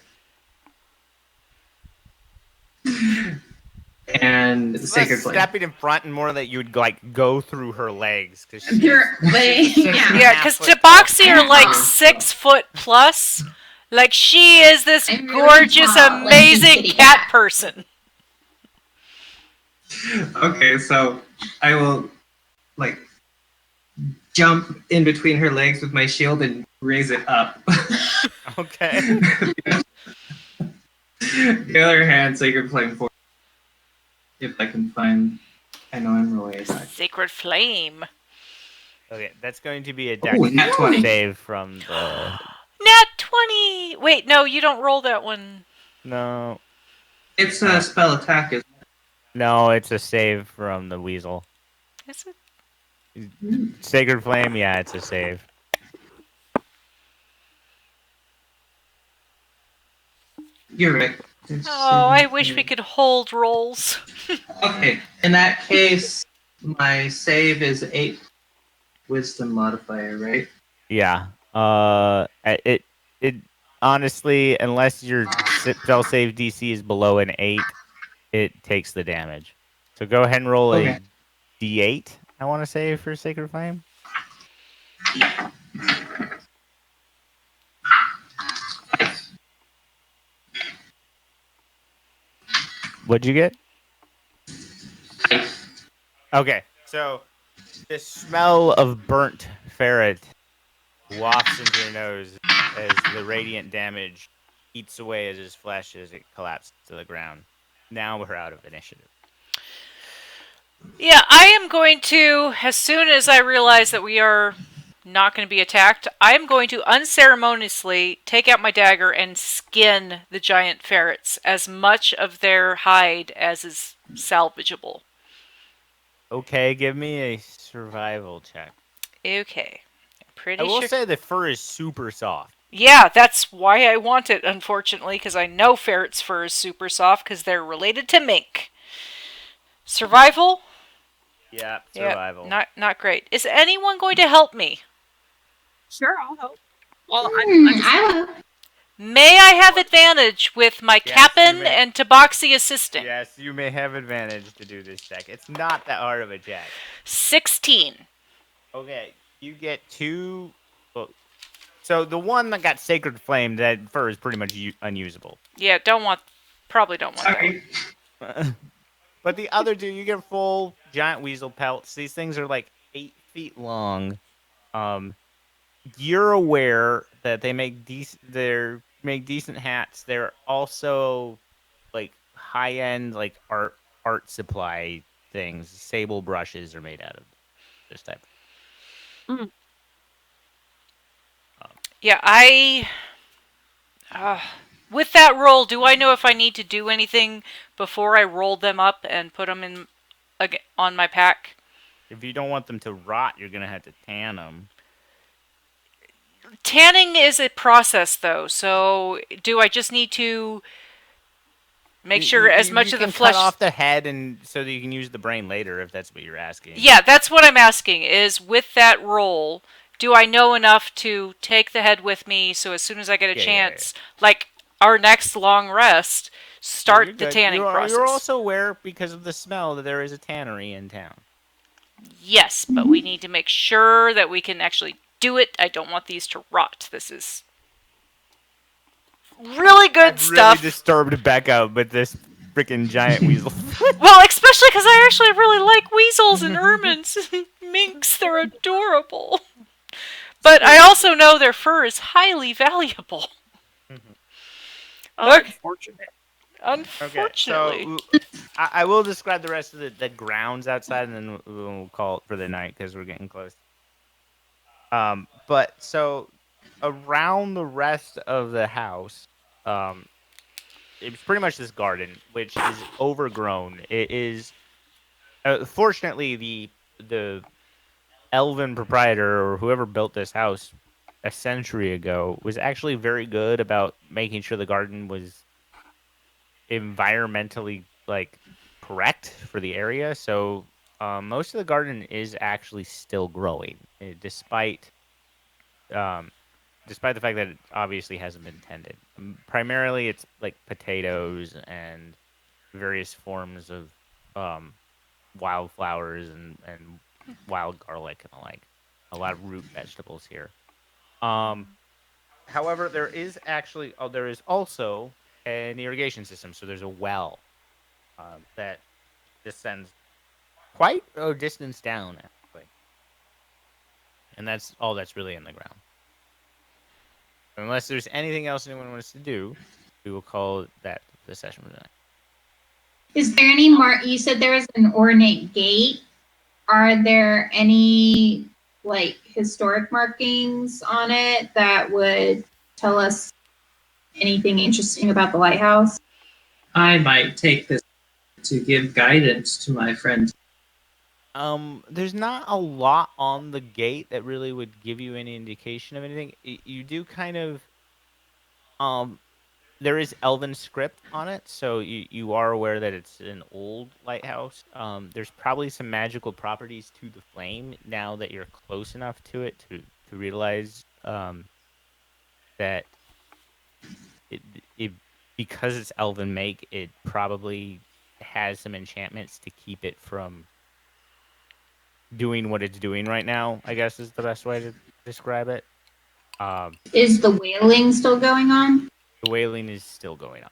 and Sacred Flame. Stepping in front and more that you'd go through her legs because yeah, because Tabaxi are like 6 foot plus. Like she is this gorgeous, amazing cat person. Okay, so I will jump in between her legs with my shield and raise it up. Okay. The other hand, Sacred Flame forward. If I can find. I know I'm rolling. Sacred Flame. Okay, that's going to be a dex save from the. Nat 20! Wait, no, you don't roll that one. No. It's a spell attack, isn't it? No, it's a save from the weasel. Is it? Sacred Flame, yeah, it's a save. You're right. I wish we could hold rolls. Okay, in that case, my save is 8 wisdom modifier, right? Yeah. It honestly, unless your spell save DC is below an 8, it takes the damage. So go ahead and roll a D8. I want to say for Sacred Flame. What'd you get? Okay, so the smell of burnt ferret wafts into your nose as the radiant damage eats away at his flesh as it collapses to the ground. Now we're out of initiative. Yeah, I am going to, as soon as I realize that we are not going to be attacked, I am going to unceremoniously take out my dagger and skin the giant ferrets, as much of their hide as is salvageable. Okay, give me a survival check. Okay. I will say the fur is super soft. Yeah, that's why I want it, unfortunately, because I know ferret's fur is super soft because they're related to mink. Survival? Yeah, survival. Yeah, not great. Is anyone going to help me? Sure, I'll help. Well, I'm just I will. May I have advantage with my Yes, captain you may. and Tabaxi assisting? Yes, you may have advantage to do this check. It's not that hard of a check. 16. Okay, you get 2. Well, so the one that got Sacred Flame, that fur is pretty much unusable. Yeah, probably don't want that one. Sorry. But the other 2, you get full giant weasel pelts. These things are like 8 feet long. You're aware that they make decent hats. They're also like high end like art supply things. Sable brushes are made out of this type. Mm. Yeah, with that roll, do I know if I need to do anything before I roll them up and put them in on my pack? If you don't want them to rot, you're gonna have to tan them. Tanning is a process, though. So, do I just need to make sure as much of the flesh? Cut off the head, and so that you can use the brain later, if that's what you're asking. Yeah, that's what I'm asking. Is with that roll, do I know enough to take the head with me? So as soon as I get a chance, like our next long rest, start the tanning process. You're also aware, because of the smell, that there is a tannery in town. Yes, but we need to make sure that we can actually do it. I don't want these to rot. This is really good stuff. Really disturbed Becca with this freaking giant weasel. Well, especially because I actually really like weasels and ermines and minks. They're adorable. But I also know their fur is highly valuable. Unfortunate. Unfortunately. Okay, so I will describe the rest of the grounds outside, and then we'll call it for the night because we're getting close. But so around the rest of the house, it's pretty much this garden, which is overgrown. It is, fortunately, the elven proprietor or whoever built this house a century ago was actually very good about making sure the garden was environmentally like correct for the area. So most of the garden is actually still growing, despite the fact that it obviously hasn't been tended. Primarily, it's like potatoes and various forms of wildflowers and wild garlic and the like. A lot of root vegetables here. However, there is also an irrigation system. So there's a well that descends quite a distance down, actually. And that's all that's really in the ground. Unless there's anything else anyone wants to do, we will call that the session for tonight. Is there any you said there was an ornate gate. Are there any like historic markings on it that would tell us anything interesting about the lighthouse? I might take this to give guidance to my friend. There's not a lot on the gate that really would give you any indication of anything. You do kind of, there is Elven script on it, so you are aware that it's an old lighthouse. There's probably some magical properties to the flame now that you're close enough to it to realize that it because it's Elven make, it probably has some enchantments to keep it from doing what it's doing right now, I guess is the best way to describe it. Is the wailing still going on? The wailing is still going on.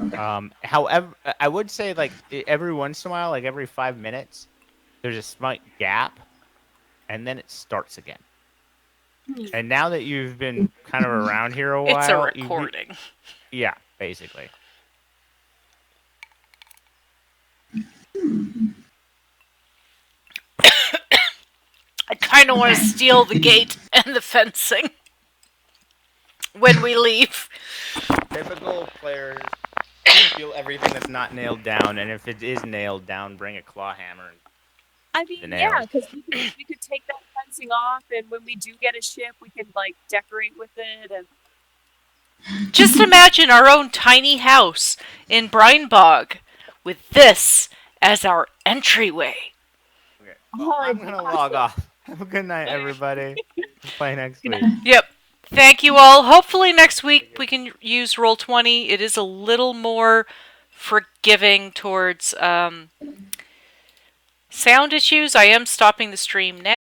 Okay. However, I would say like every once in a while, like every 5 minutes, there's a slight gap, and then it starts again. And now that you've been kind of around here a while, it's a recording. Yeah, basically. I kind of want to steal the gate and the fencing when we leave. Typical players steal everything that's not nailed down, and if it is nailed down, bring a claw hammer. I mean, yeah, because we could take that fencing off, and when we do get a ship, we could like decorate with it. And just imagine our own tiny house in Brinebog with this as our entryway. Okay, well, I'm gonna log off. Have a good night, everybody. We'll play next week. Yep. Thank you all. Hopefully next week we can use Roll20. It is a little more forgiving towards sound issues. I am stopping the stream now.